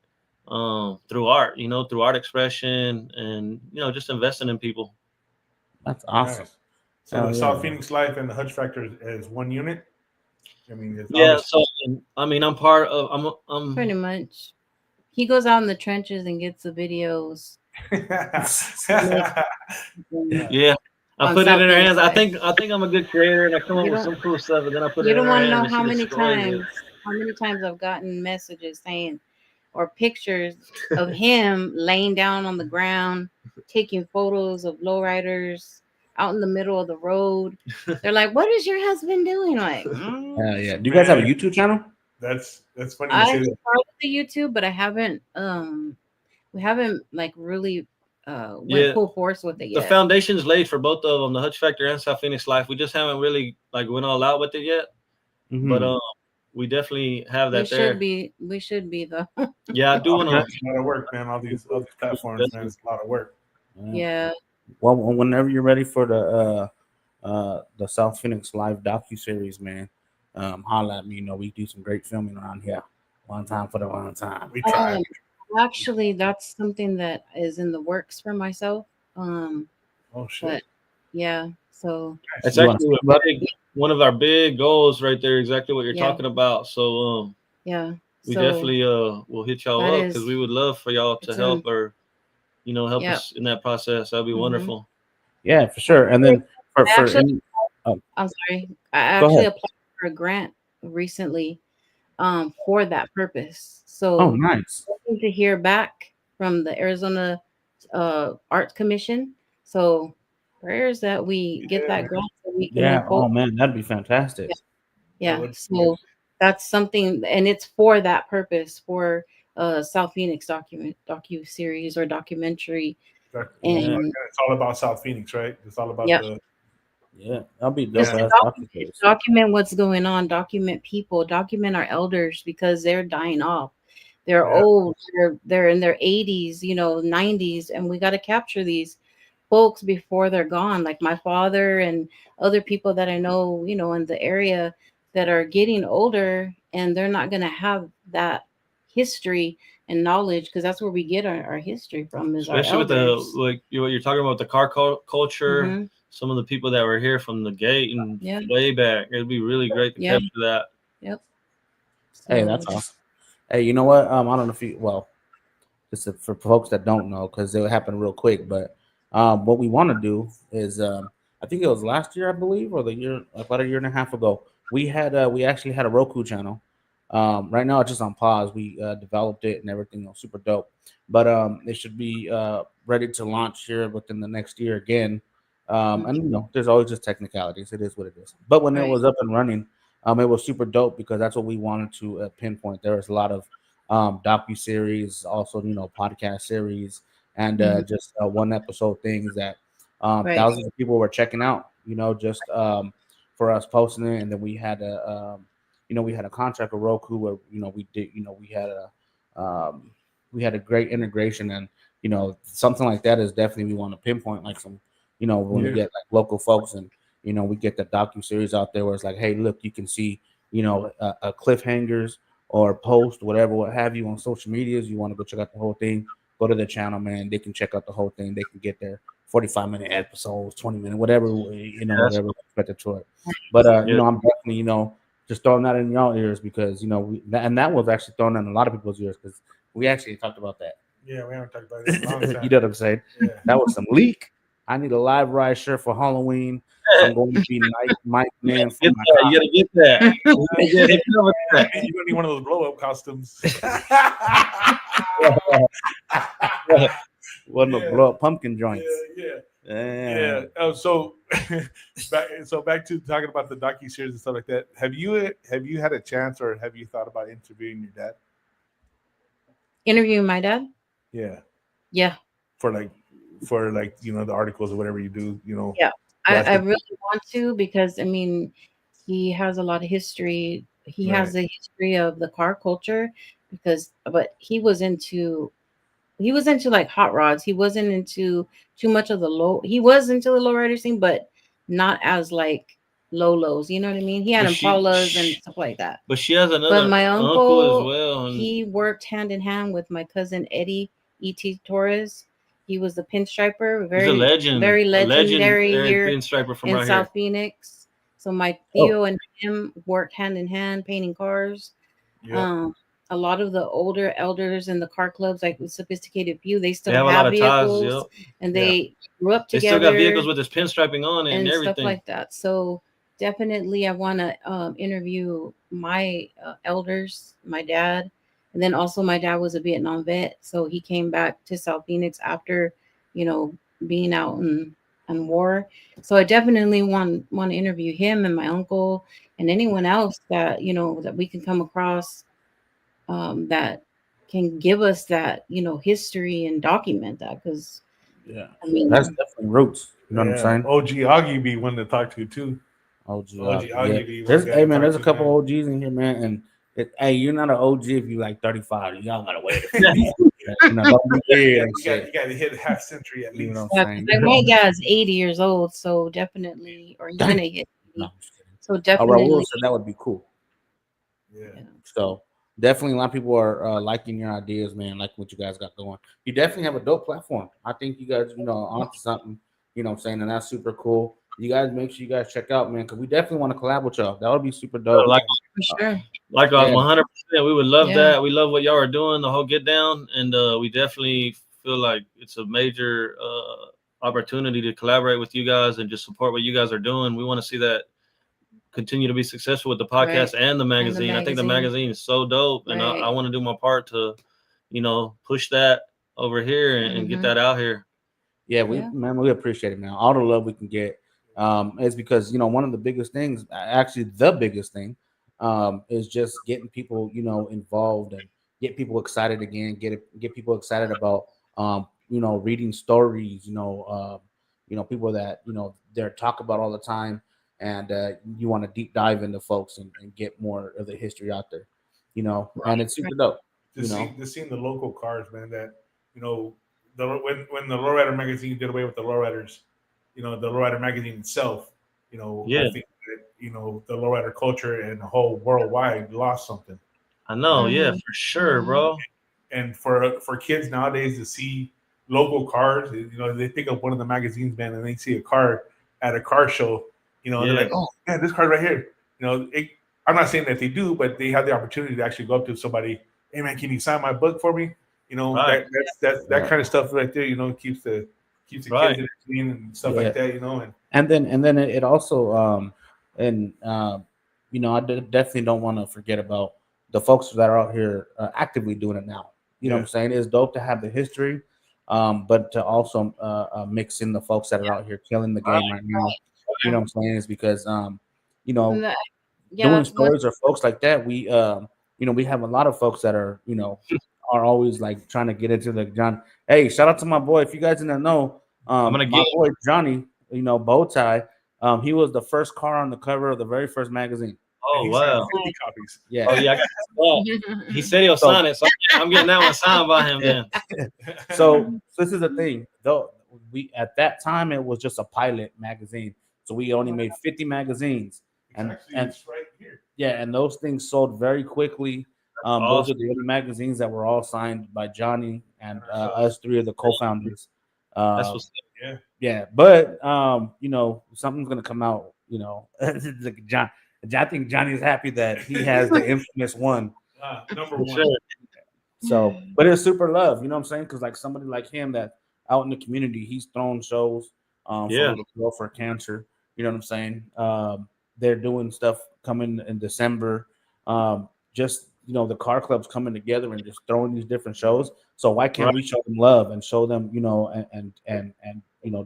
through art, through art expression and, just investing in people. That's awesome. Nice. So the South Phoenix Life and the Hutch factor is one unit. I mean, it's Yeah. obviously- So, I mean, I'm part of, I'm Pretty much. He goes out in the trenches and gets the videos. yeah. I On put it South in her Phoenix hands. I Life. think I'm a good creator and I come up You with don't- some cool stuff, and then I put You it in don't her want to hands know and she how many destroys times I've gotten messages saying or pictures of him laying down on the ground, taking photos of lowriders out in the middle of the road. They're like, "What is your husband doing?" Like, yeah. Do you guys have a YouTube channel? That's funny you I say that. started the YouTube, but I haven't. We haven't like really went Yeah. full force with it The yet. foundation's laid for both of them, the Hutch Factor and South Phoenix Life. We just haven't really like went all out with it yet, but we definitely have that there. We should be though. Yeah, I do want to. It's a lot of work, man. All these platforms, man. It's a lot of work. Yeah. Well, whenever you're ready for the South Phoenix Live docu-series, man, holla at me. You know, we do some great filming around here. One time for the one time. We try. Actually, that's something that is in the works for myself. Oh shit. But yeah, so It's You wanna actually speak about it? one of our big goals right there. Exactly what you're Yeah. talking about. So yeah, we so definitely will hit y'all that up because we would love for y'all to it's help or help Yep. us in that process. That'd be Mhm. wonderful. Yeah, for sure. And then for Actually- oh, I'm sorry. I Go actually ahead. applied for a grant recently for that purpose. So oh, nice. hoping to hear back from the Arizona Arts Commission. So prayers that we get that grant so we can Yeah. move forward. Oh man, that'd be fantastic. Yeah. would be So that's something, and it's for that purpose for South Phoenix docu series or documentary. And It's all about South Phoenix, right? It's all about Yep. the Yeah, that'd be dope. just ass docu-series. document what's going on, document people, document our elders because they're dying off. They're Yeah. old, they're in their 80s, 90s, and we got to capture these folks before they're gone. Like my father and other people that I know, in the area that are getting older and they're not going to have that history and knowledge because that's where we get our history from is Especially our with the elders. what you're talking about, the car culture. Mhm. Some of the people that were here from the gate and Yeah. way back. It'd be really great to Yeah. capture that. Yep. Hey, So- that's awesome. Hey, you know what? I don't know if you just for folks that don't know, because it happened real quick. But what we want to do is, I think it was last year, I believe, or the year about a year and a half ago. We actually had a Roku channel. Right now, it's just on pause. We developed it and everything was super dope. But it should be ready to launch here within the next year again. And there's always just technicalities. It is what it is. But when it Right. was up and running, it was super dope because that's what we wanted to pinpoint. There was a lot of docu series, also podcast series, and just one episode things that Right. thousands of people were checking out. Just for us posting it, and then we had a contract with Roku where we did we had a great integration, and something like that is definitely we want to pinpoint like some when we get like local folks and we get the docu series out there where it's like, hey, look, you can see cliffhangers or post whatever, what have you on social medias. You want to go check out the whole thing, go to the channel, man. They can check out the whole thing. They can get their 45-minute episodes, 20-minute, whatever, whatever expected to it. But I'm definitely, just throwing that in y'all ears because and that was actually thrown in a lot of people's ears because we actually talked about that. Yeah, we haven't talked about it in a long time. You know what I'm saying? Yeah. That was some leak. I need a live ride shirt for Halloween. I'm going to be Mike Man from Get my that. You gotta get that. You gotta get hit up with that. You're gonna need one of those blow up costumes. One of Yeah. the blow up pumpkin joints. Yeah. Yeah. Oh, so back to talking about the docu series and stuff like that. Have you had a chance, or have you thought about interviewing your dad? Interviewing my dad. Yeah, Yeah. for like the articles or whatever you do. Yeah. I That's the- really want to, because I mean, he has a lot of history. He has Right. the history of the car culture, but he was into like hot rods. He wasn't into too much of the low. He was into the lowrider scene, but not as like lows. You know what I mean? He had But Impalas and stuff like that. But she has But another my uncle as uncle, well. And he worked hand in hand with my cousin Eddie E.T. Torres. He was the pinstriper, he's a legend. very A legendary legendary here pinstriper from in right South here. Phoenix. So my Oh. Theo and him worked hand in hand painting cars. Yeah. A lot of the older elders in the car clubs, like the Sophisticated Few, they still They have a lot have of ties. vehicles, Yep. and they grew up They together. still got vehicles with this pinstriping on it and and everything. stuff like that. So definitely, I want to interview my elders, my dad, and then also my dad was a Vietnam vet, so he came back to South Phoenix after, being out in war. So I definitely want to interview him and my uncle and anyone else that that we can come across, that can give us that history and document that, because Yeah. I mean That's definitely roots. You know what I'm saying? OG Augie be one to talk to too. OG. OG Yeah. Augie be one There's, guy hey to man, talk there's a to, couple man. OGs in here, man, and hey, you're not an OG if you like 35. Y'all gotta wait. Don't be weird and You shit. got to hit half century at You least. know what I'm Yeah, saying? my dad's 80 years old, so definitely, or he's Dang. gonna hit 80. No, I'm just kidding. So Oh, Raul definitely, said that would be cool. Yeah. So definitely a lot of people are liking your ideas, man, like what you guys got going. You definitely have a dope platform. I think you guys, onto something, you know what I'm saying, and that's super cool. You guys make sure you guys check out, man, because we definitely want to collab with y'all. That would be super dope. Like for sure. Like Yeah. 100%, we would love Yeah. that. We love what y'all are doing, the whole get down, and we definitely feel like it's a major opportunity to collaborate with you guys and just support what you guys are doing. We want to see that continue to be successful with the podcast and the magazine. I think the magazine is so dope, and I want to do my part to, push that over here and get that out here. Yeah, we appreciate it, man. All the love we can get is because one of the biggest things, actually the biggest thing, is just getting people involved and get people excited again. Get people excited about reading stories. People that they're talk about all the time, and you want to deep dive into folks and get more of the history out there. And it's super dope. Just seeing the local cars, man. That when the Lowrider magazine did away with the Lowriders, the Lowrider magazine itself, I think that the Lowrider culture and the whole worldwide lost something. I know, yeah, for sure, bro. And for kids nowadays to see local cars, they pick up one of the magazines, man, and they see a car at a car show, and they're like, oh man, this car's right here. I'm not saying that they do, but they have the opportunity to actually go up to somebody, hey man, can you sign my book for me? That kind of stuff right there, keeps the kids entertained and stuff like that, and then it also I definitely don't want to forget about the folks that are out here actively doing it now. You know what I'm saying? It's dope to have the history, but to also mix in the folks that are out here killing the game right now. You know what I'm saying? Is because doing stories or folks like that, we we have a lot of folks that are are always like trying to get into the John. Hey, shout out to my boy. If you guys didn't know, my boy Johnny, Bowtie, he was the first car on the cover of the very first magazine. Oh wow! 50 copies. Yeah. Oh yeah. He said he'll sign it, so I'm getting that one signed by him. Then. So this is the thing, though. We at that time it was just a pilot magazine, so we only made 50 magazines, and it's right here. Yeah, and those things sold very quickly. Those are the other magazines that were all signed by Johnny and us three of the co-founders. That's what's yeah, but something's gonna come out. Like John. I think Johnny's happy that he has the infamous one. Number one. Sure. So, but it's super love, you know what I'm saying? Because like somebody like him that out in the community, he's thrown shows for Little Girl for Cancer. You know what I'm saying? They're doing stuff coming in December. Just the car clubs coming together and just throwing these different shows. So why can't we show them love and show them, and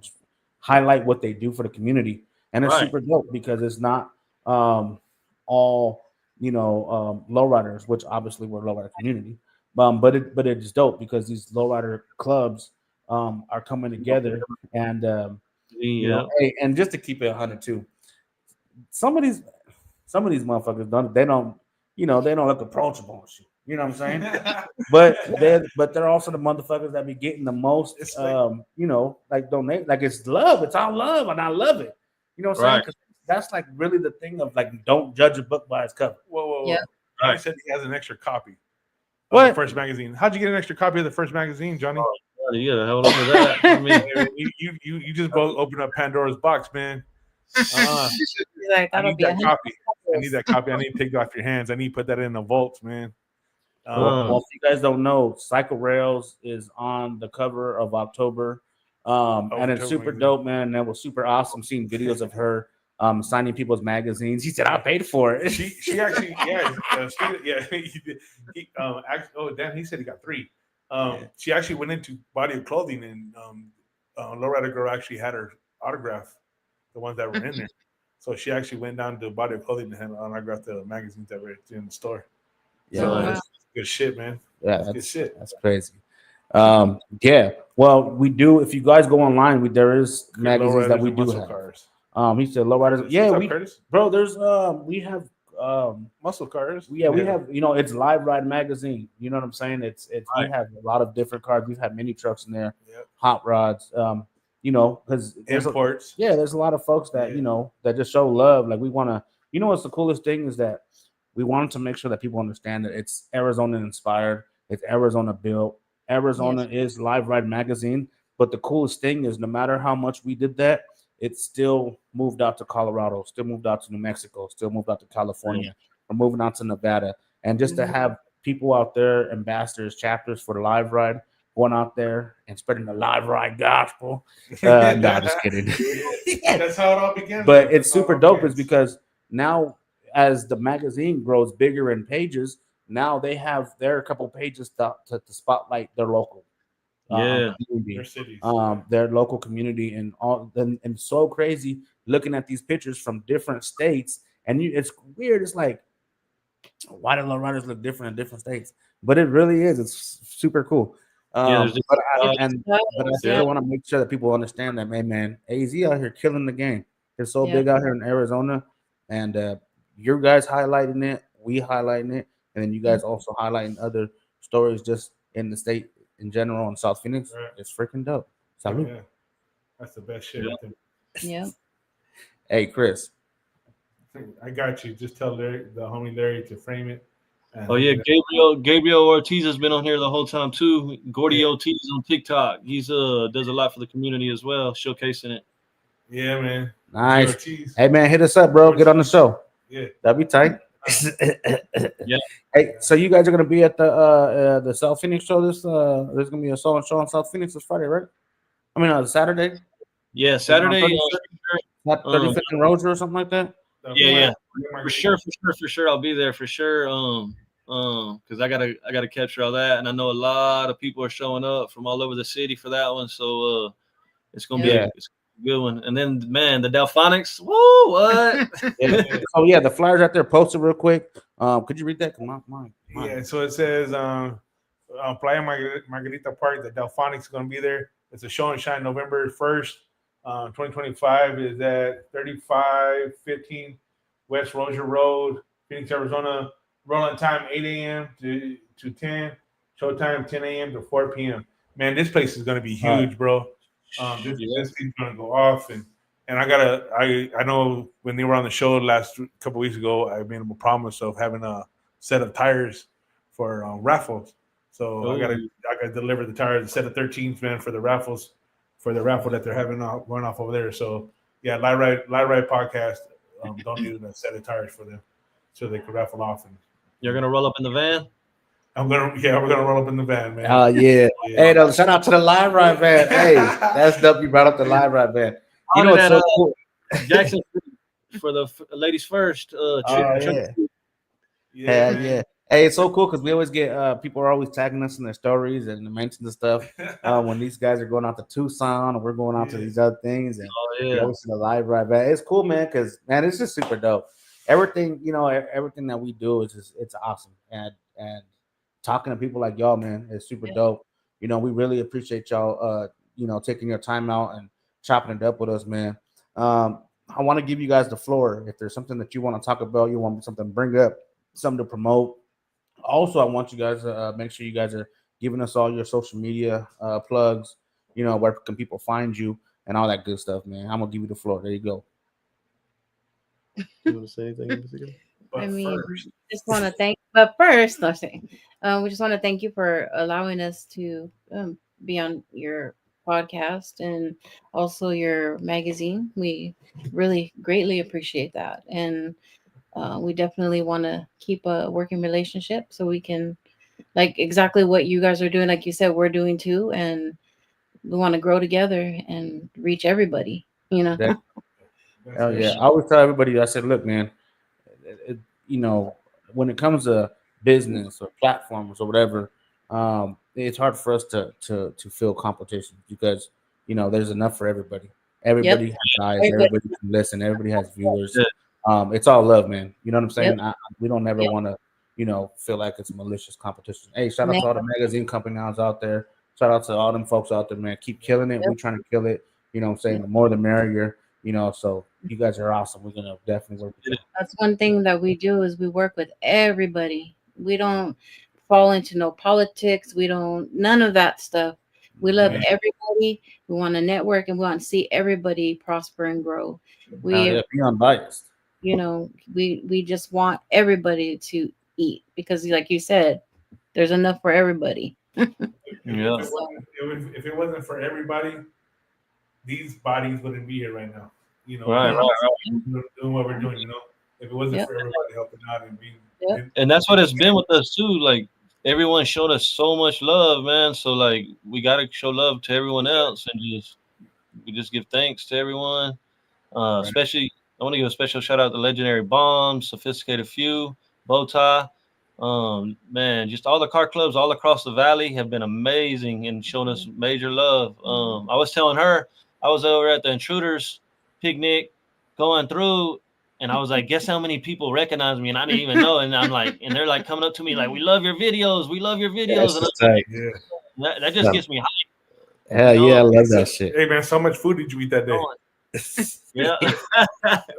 just highlight what they do for the community? And it's super dope because it's not all lowriders, which obviously we're a lowrider community. But it's dope because these lowrider clubs are coming together and hey, and just to keep it 100 too, some of these motherfuckers they don't look approachable and shit. You know what I'm saying? but they're also the motherfuckers that be getting the most like donate, like it's love, it's all love, and I love it. You know what I'm saying? 'Cause that's like really the thing of like, don't judge a book by its cover. Whoa. Yeah. Johnny said he has an extra copy of What? the first magazine. How'd you get an extra copy of the first magazine, Johnny? You gotta hold on to that. I mean, you just both opened up Pandora's box, man. Like, I that'll need be that copy. I need that copy. I need to take it off your hands. I need to put that in the vault, man. Well, if you guys don't know, Cycle Rails is on the cover of October. And it's super dope, man. And that was super awesome seeing videos of her signing people's magazines. He said, I paid for it. She actually, he said he got 3. She actually went into Body of Clothing, and Lowrider Girl actually had her autograph, the ones that were in there. So she actually went down to Body of Clothing and had autographed the magazines that were in the store. Yeah, so that's good shit, man. Yeah, that's good shit. That's crazy. Yeah. Well, we do. If you guys go online, there is magazines that we do have. Cars. He said lowriders. Yeah, bro. There's we have muscle cars. Yeah, we have. It's Live Ride magazine. You know what I'm saying? It's we have a lot of different cars. We've had mini trucks in there, hot rods. Because imports. There's a lot of folks that that just show love. Like we want to. What's the coolest thing is that we wanted to make sure that people understand that it's Arizona inspired. It's Arizona built. Arizona is Live Ride magazine. But the coolest thing is, no matter how much we did that, it still moved out to Colorado, still moved out to New Mexico, still moved out to California, or moving out to Nevada. And just to have people out there, ambassadors, chapters for the Live Ride, going out there and spreading the Live Ride gospel. No, just kidding. That's how it all began. But it's super dope is because now, as the magazine grows bigger in pages, now they have their couple pages to spotlight their local community, their cities, their local community, and all. And so crazy looking at these pictures from different states, and it's weird. It's like, why do lowriders look different in different states? But it really is. It's super cool. But I still want to make sure that people understand that, man, AZ out here killing the game. It's so big out here in Arizona, and you guys highlighting it, we highlighting it, and then you guys also highlighting other stories just in the state in general in South Phoenix. Right. It's freaking dope. Salud. Yeah. That's the best shit. Yeah. Hey, Chris. I got you. Just tell Larry, the homie Larry, to frame it. Gabriel Ortiz has been on here the whole time too. Gordy Ortiz on TikTok. He's does a lot for the community as well, showcasing it. Yeah, man. Nice. Hey, man, hit us up, bro. Get on the show. Yeah, that'd be tight. Yeah. Hey, so you guys are gonna be at the South Phoenix show. There's gonna be a show on South Phoenix this Friday, right? I mean, Saturday. Yeah, Saturday. 35th and Roger or something like that. Yeah. For sure. I'll be there for sure. Because I gotta capture all that, and I know a lot of people are showing up from all over the city for that one. So it's gonna be a good one. And then, man, the Delphonics. Woo! What? The flyers out there posted real quick. Could you read that? Come on. Yeah. So it says Playa Margarita Park. The Delphonics is gonna be there. It's a show and shine November 1st, 2025. Is at 3515 West Rozier Road, Phoenix, Arizona. Rolling time 8 a.m. to 10. Showtime 10 a.m. to 4 p.m. Man, this place is gonna be huge, bro. This thing's gonna go off, and I know when they were on the show last couple weeks ago, I made them a promise of having a set of tires for raffles. So I gotta deliver the tires, a set of 13s, man, for the raffles, for the raffle that they're having going off over there. So yeah, Live Ride podcast donated a set of tires for them so they could raffle off. And you're gonna roll up in the van? We're gonna roll up in the van, man. Oh yeah. Hey, shout out to the Live Ride van. Hey, that's dope. You brought up the Live Ride van. You know what's so cool? Jackson for the ladies first. Oh yeah. Yeah, Hell yeah. Hey, it's so cool because we always get people are always tagging us in their stories and mentions and stuff when these guys are going out to Tucson or we're going out to these other things and Oh you yeah. always see the live right back. It's cool, man, because man, it's just super dope. Everything, everything that we do is just it's awesome. And talking to people like y'all, man, is super dope. We really appreciate y'all taking your time out and chopping it up with us, man. I want to give you guys the floor. If there's something that you want to talk about, you want something to bring up, something to promote. Also, I want you guys to make sure you guys are giving us all your social media plugs. Where can people find you and all that good stuff, man. I'm gonna give you the floor. There you go. You want to say anything in particular? I mean, just want to thank. But first, no, I'm saying, we just want to thank you for allowing us to be on your podcast and also your magazine. We really greatly appreciate that, and we definitely want to keep a working relationship so we can, like exactly what you guys are doing, like you said, we're doing too, and we want to grow together and reach everybody. Hell yeah! I always tell everybody. I said, look, man. it, you know, when it comes to business or platforms or whatever, it's hard for us to feel competition because there's enough for everybody. Yep. Everybody has eyes. Everybody. Everybody can listen. Everybody has viewers. Yeah. It's all love, man. You know what I'm saying? Yep. We don't ever Yep. want to, feel like it's malicious competition. Hey, shout out Man. to all the magazine companies out there. Shout out to all them folks out there, man. Keep killing it. Yep. We trying to kill it. You know what I'm saying? The more the merrier. So you guys are awesome. We're gonna definitely work with you. That's one thing that we do is we work with everybody. We don't fall into no politics. We don't none of that stuff. We love everybody. We want to network and we want to see everybody prosper and grow. We Yeah, be unbiased. we just want everybody to eat because like you said, there's enough for everybody. Yeah. If it wasn't for everybody, these bodies wouldn't be here right now. Right. Doing what we're doing. If it wasn't Yep. for everybody helping out and being, Yep. And that's what it's been with us too. Like everyone showed us so much love, man. So like we gotta show love to everyone else and we just give thanks to everyone. Especially I want to give a special shout out to Legendary Bombs, Sophisticated Few, Bowtie. Man, just all the car clubs all across the valley have been amazing and shown us major love. I was telling her I was over at the Intruders picnic going through, and I was like, guess how many people recognize me? And I didn't even know. And I'm like, and they're like coming up to me like, we love your videos. We love your videos. And that just gets me hyped. Hell yeah, I love that shit. Hey man, so much food did you eat that day? Yeah.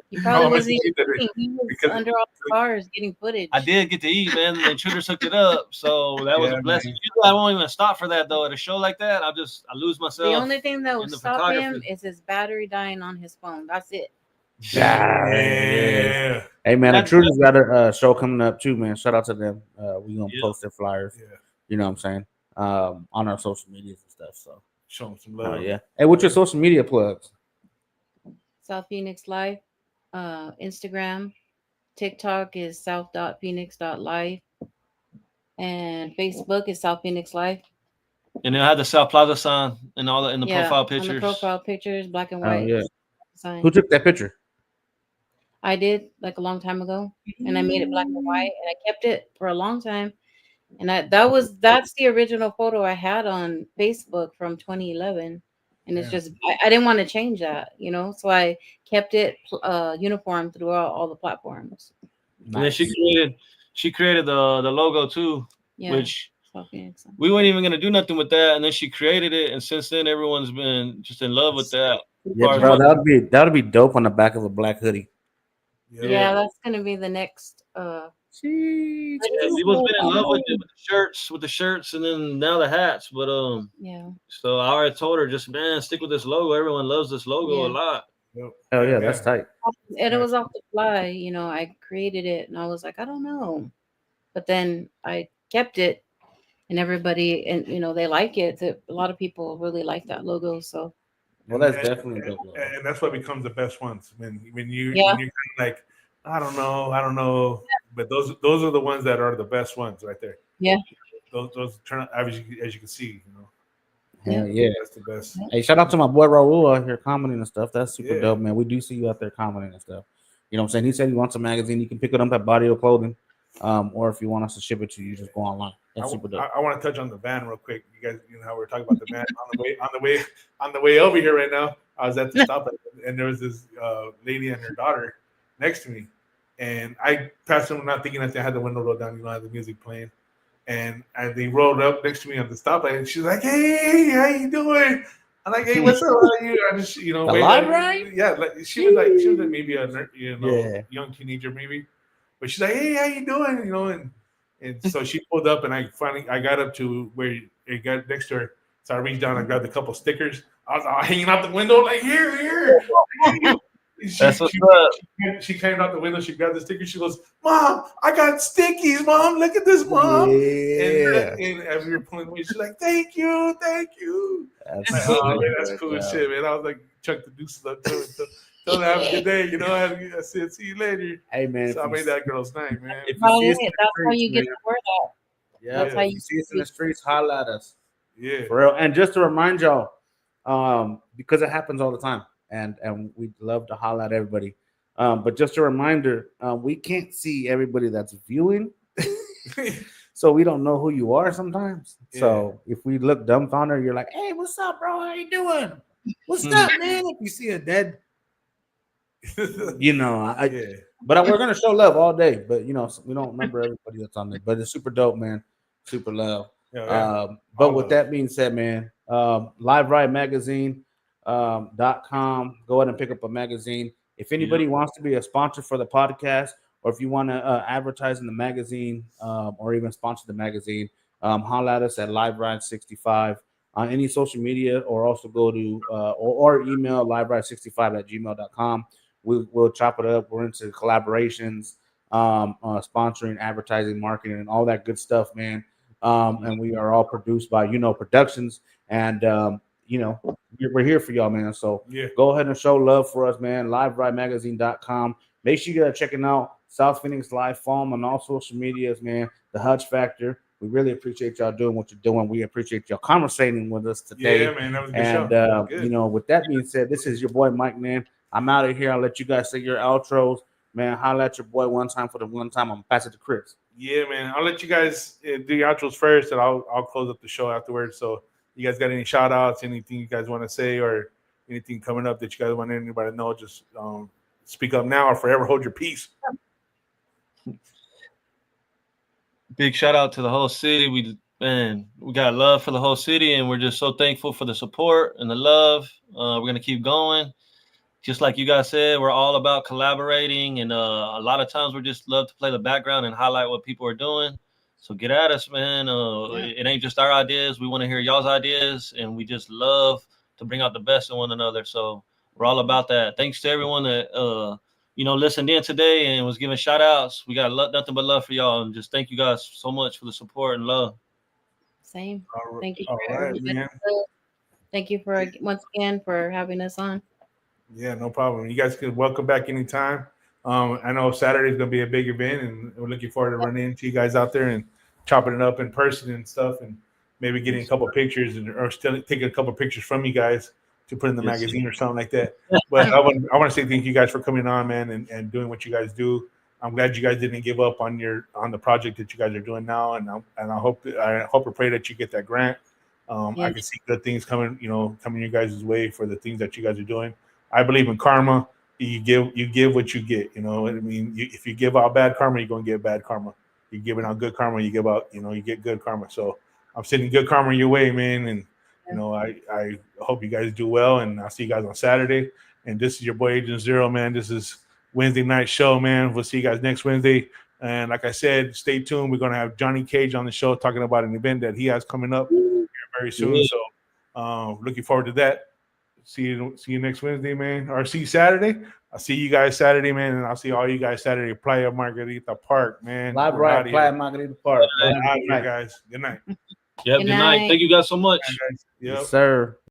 He probably wasn't eat that day? eating. He was under all the cars getting footage. I did get to eat, man. The Intruders hooked it up, so that was a blessing. Usually I won't even stop for that though. At a show like that, I lose myself. The only thing that will in the stop him photography. is his battery dying on his phone. That's it. Yeah. Hey man, Intruders got a show coming up too, man. Shout out to them. We gonna post their flyers. Yeah. You know what I'm saying? On our social medias and stuff. So Show them some love. yeah. Hey, what's your social media plugs? South Phoenix Life, Instagram, TikTok is south.phoenix.life, and Facebook is South Phoenix Life. And they'll have the South Plaza sign and all that in the profile pictures. On the profile pictures, black and Oh white. yeah. Sign. Who took that picture? I did like a long time ago, and I made it black and white, and I kept it for a long time. And that's the original photo I had on Facebook from 2011, and it's just I didn't want to change that, so I kept it uniform throughout all the platforms. And then she created the logo too, which we weren't even gonna do nothing with that, and then she created it, and since then everyone's been just in love with that. Yeah, bro, that would be dope on the back of a black hoodie. Yeah, that's gonna be the next. People's been in love with it, with the shirts, and then now the hats. But so I already told her, just man, stick with this logo. Everyone loves this logo a lot. Oh yeah, that's tight. And it was off the fly, I created it, and I was like, I don't know, but then I kept it, and everybody, and they like it. A lot of people really like that logo, so. Well, that's definitely dope. And that's what becomes the best ones when you're kind of like, I don't know, but those are the ones that are the best ones right there. Yeah, those turn out as you can see. Hell yeah. That's the best. Hey, shout out to my boy Raul out here commenting and stuff. That's super Yeah. dope, man. We do see you out there commenting and stuff. You know what I'm saying? He said he wants a magazine. You can pick it up at Body of Clothing. Or if you want us to ship it to you, just go online. That's super dope. I want to touch on the van real quick. You guys, you know how we're talking about the van on the way over here right now. I was at the stoplight and there was this lady and her daughter next to me, and I passed them not thinking that they had the window rolled down. You know, had the music playing, and they rolled up next to me on the stoplight, and she's like, "Hey, how you doing?" I'm like, "Hey, what's up? How are you?" I just, you know, Live right? Yeah, like she was like maybe a young teenager maybe. But she's like, "Hey, how you doing?" You know, and so she pulled up, and I got up to where it got next to her. So I reached down and grabbed a couple stickers. I was hanging out the window, like here. That's what's up. She came out the window. She grabbed the sticker. She goes, "Mom, I got stickies, Mom. Look at this, Mom." Yeah. And as we were pulling away, she's like, "Thank you." That's, Like, oh man, that's cool as shit, man. I was like, chuck the deuces up to her. Tell her have a good day, you know. I said, "See you later." Hey man, So I made that girl's night, man. If Oh, you see yeah, us in the that's how streets, you get man, the word out. yeah, That's how if you you see us in the streets, holla at us. Yeah. For real. And just to remind y'all, because it happens all the time, and we love to holla at everybody. But just a reminder, we can't see everybody that's viewing, so we don't know who you are sometimes. Yeah. So if we look dumbfounded, you're like, "Hey, what's up, bro? How you doing? What's up, man?" If you see a dead, you know, Yeah. but we're gonna show love all day. But you know, we don't remember everybody that's on there. But it's super dope, man. Super love. Yeah. But All with love. that being said, man, Live Ride Magazine .com. Go ahead and pick up a magazine. If anybody wants to be a sponsor for the podcast, or if you want to advertise in the magazine, or even sponsor the magazine, holla at us at Live Ride 65 on any social media, or also go to or email liveride65@gmail.com. We'll chop it up. We're into collaborations, sponsoring, advertising, marketing, and all that good stuff, man. And we are all produced by Productions, and we're here for y'all, man. So Yeah. go ahead and show love for us, man. LiveRideMagazine.com. Make sure you guys checking out South Phoenix Live Foam on all social medias, man. The Hutch Factor. We really appreciate y'all doing what you're doing. We appreciate y'all conversating with us today. Yeah, man, that was a good show. And with that being said, this is your boy Mike, man. I'm out of here. I'll let you guys say your outros, man. Holla at your boy one time for the one time. I'm gonna pass it to Chris. Yeah, man. I'll let you guys do your outros first, and I'll close up the show afterwards. So, you guys got any shout outs, anything you guys want to say, or anything coming up that you guys want anybody to know? Just speak up now or forever hold your peace. Big shout out to the whole city. We got love for the whole city, and we're just so thankful for the support and the love. We're gonna keep going. Just like you guys said, we're all about collaborating, and a lot of times we just love to play the background and highlight what people are doing. So get at us, man. It ain't just our ideas. We want to hear y'all's ideas, and we just love to bring out the best in one another. So we're all about that. Thanks to everyone that listened in today and was giving shout outs. We got nothing but love for y'all, and just thank you guys so much for the support and love. Same. Thank you. All right, man. Thank you for once again for having us on. Yeah, no problem. You guys can welcome back anytime. I know Saturday is going to be a big event, and we're looking forward to running into you guys out there and chopping it up in person and stuff, and maybe getting a couple of pictures or still taking a couple of pictures from you guys to put in the magazine or something like that. But I want to say thank you guys for coming on, man, and doing what you guys do. I'm glad you guys didn't give up on the project that you guys are doing now, and I hope or pray that you get that grant. I can see good things coming your guys' way for the things that you guys are doing. I believe in karma. You give what you get. You know what I mean? If you give out bad karma, you're gonna get bad karma. You're giving out good karma, you give out. You get good karma. So I'm sending good karma your way, man. And I hope you guys do well. And I'll see you guys on Saturday. And this is your boy Agent Zero, man. This is Wednesday night show, man. We'll see you guys next Wednesday. And like I said, stay tuned. We're gonna have Johnny Cage on the show talking about an event that he has coming up here very soon. So looking forward to that. See you next Wednesday, man. Or see you Saturday. I'll see you guys Saturday, man, and I'll see all you guys Saturday. Playa Margarita Park, man. Live Ride Playa Margarita Park. Good night, guys. Good night. Yep. Good night. Thank you guys so much. Yep. Yes, sir.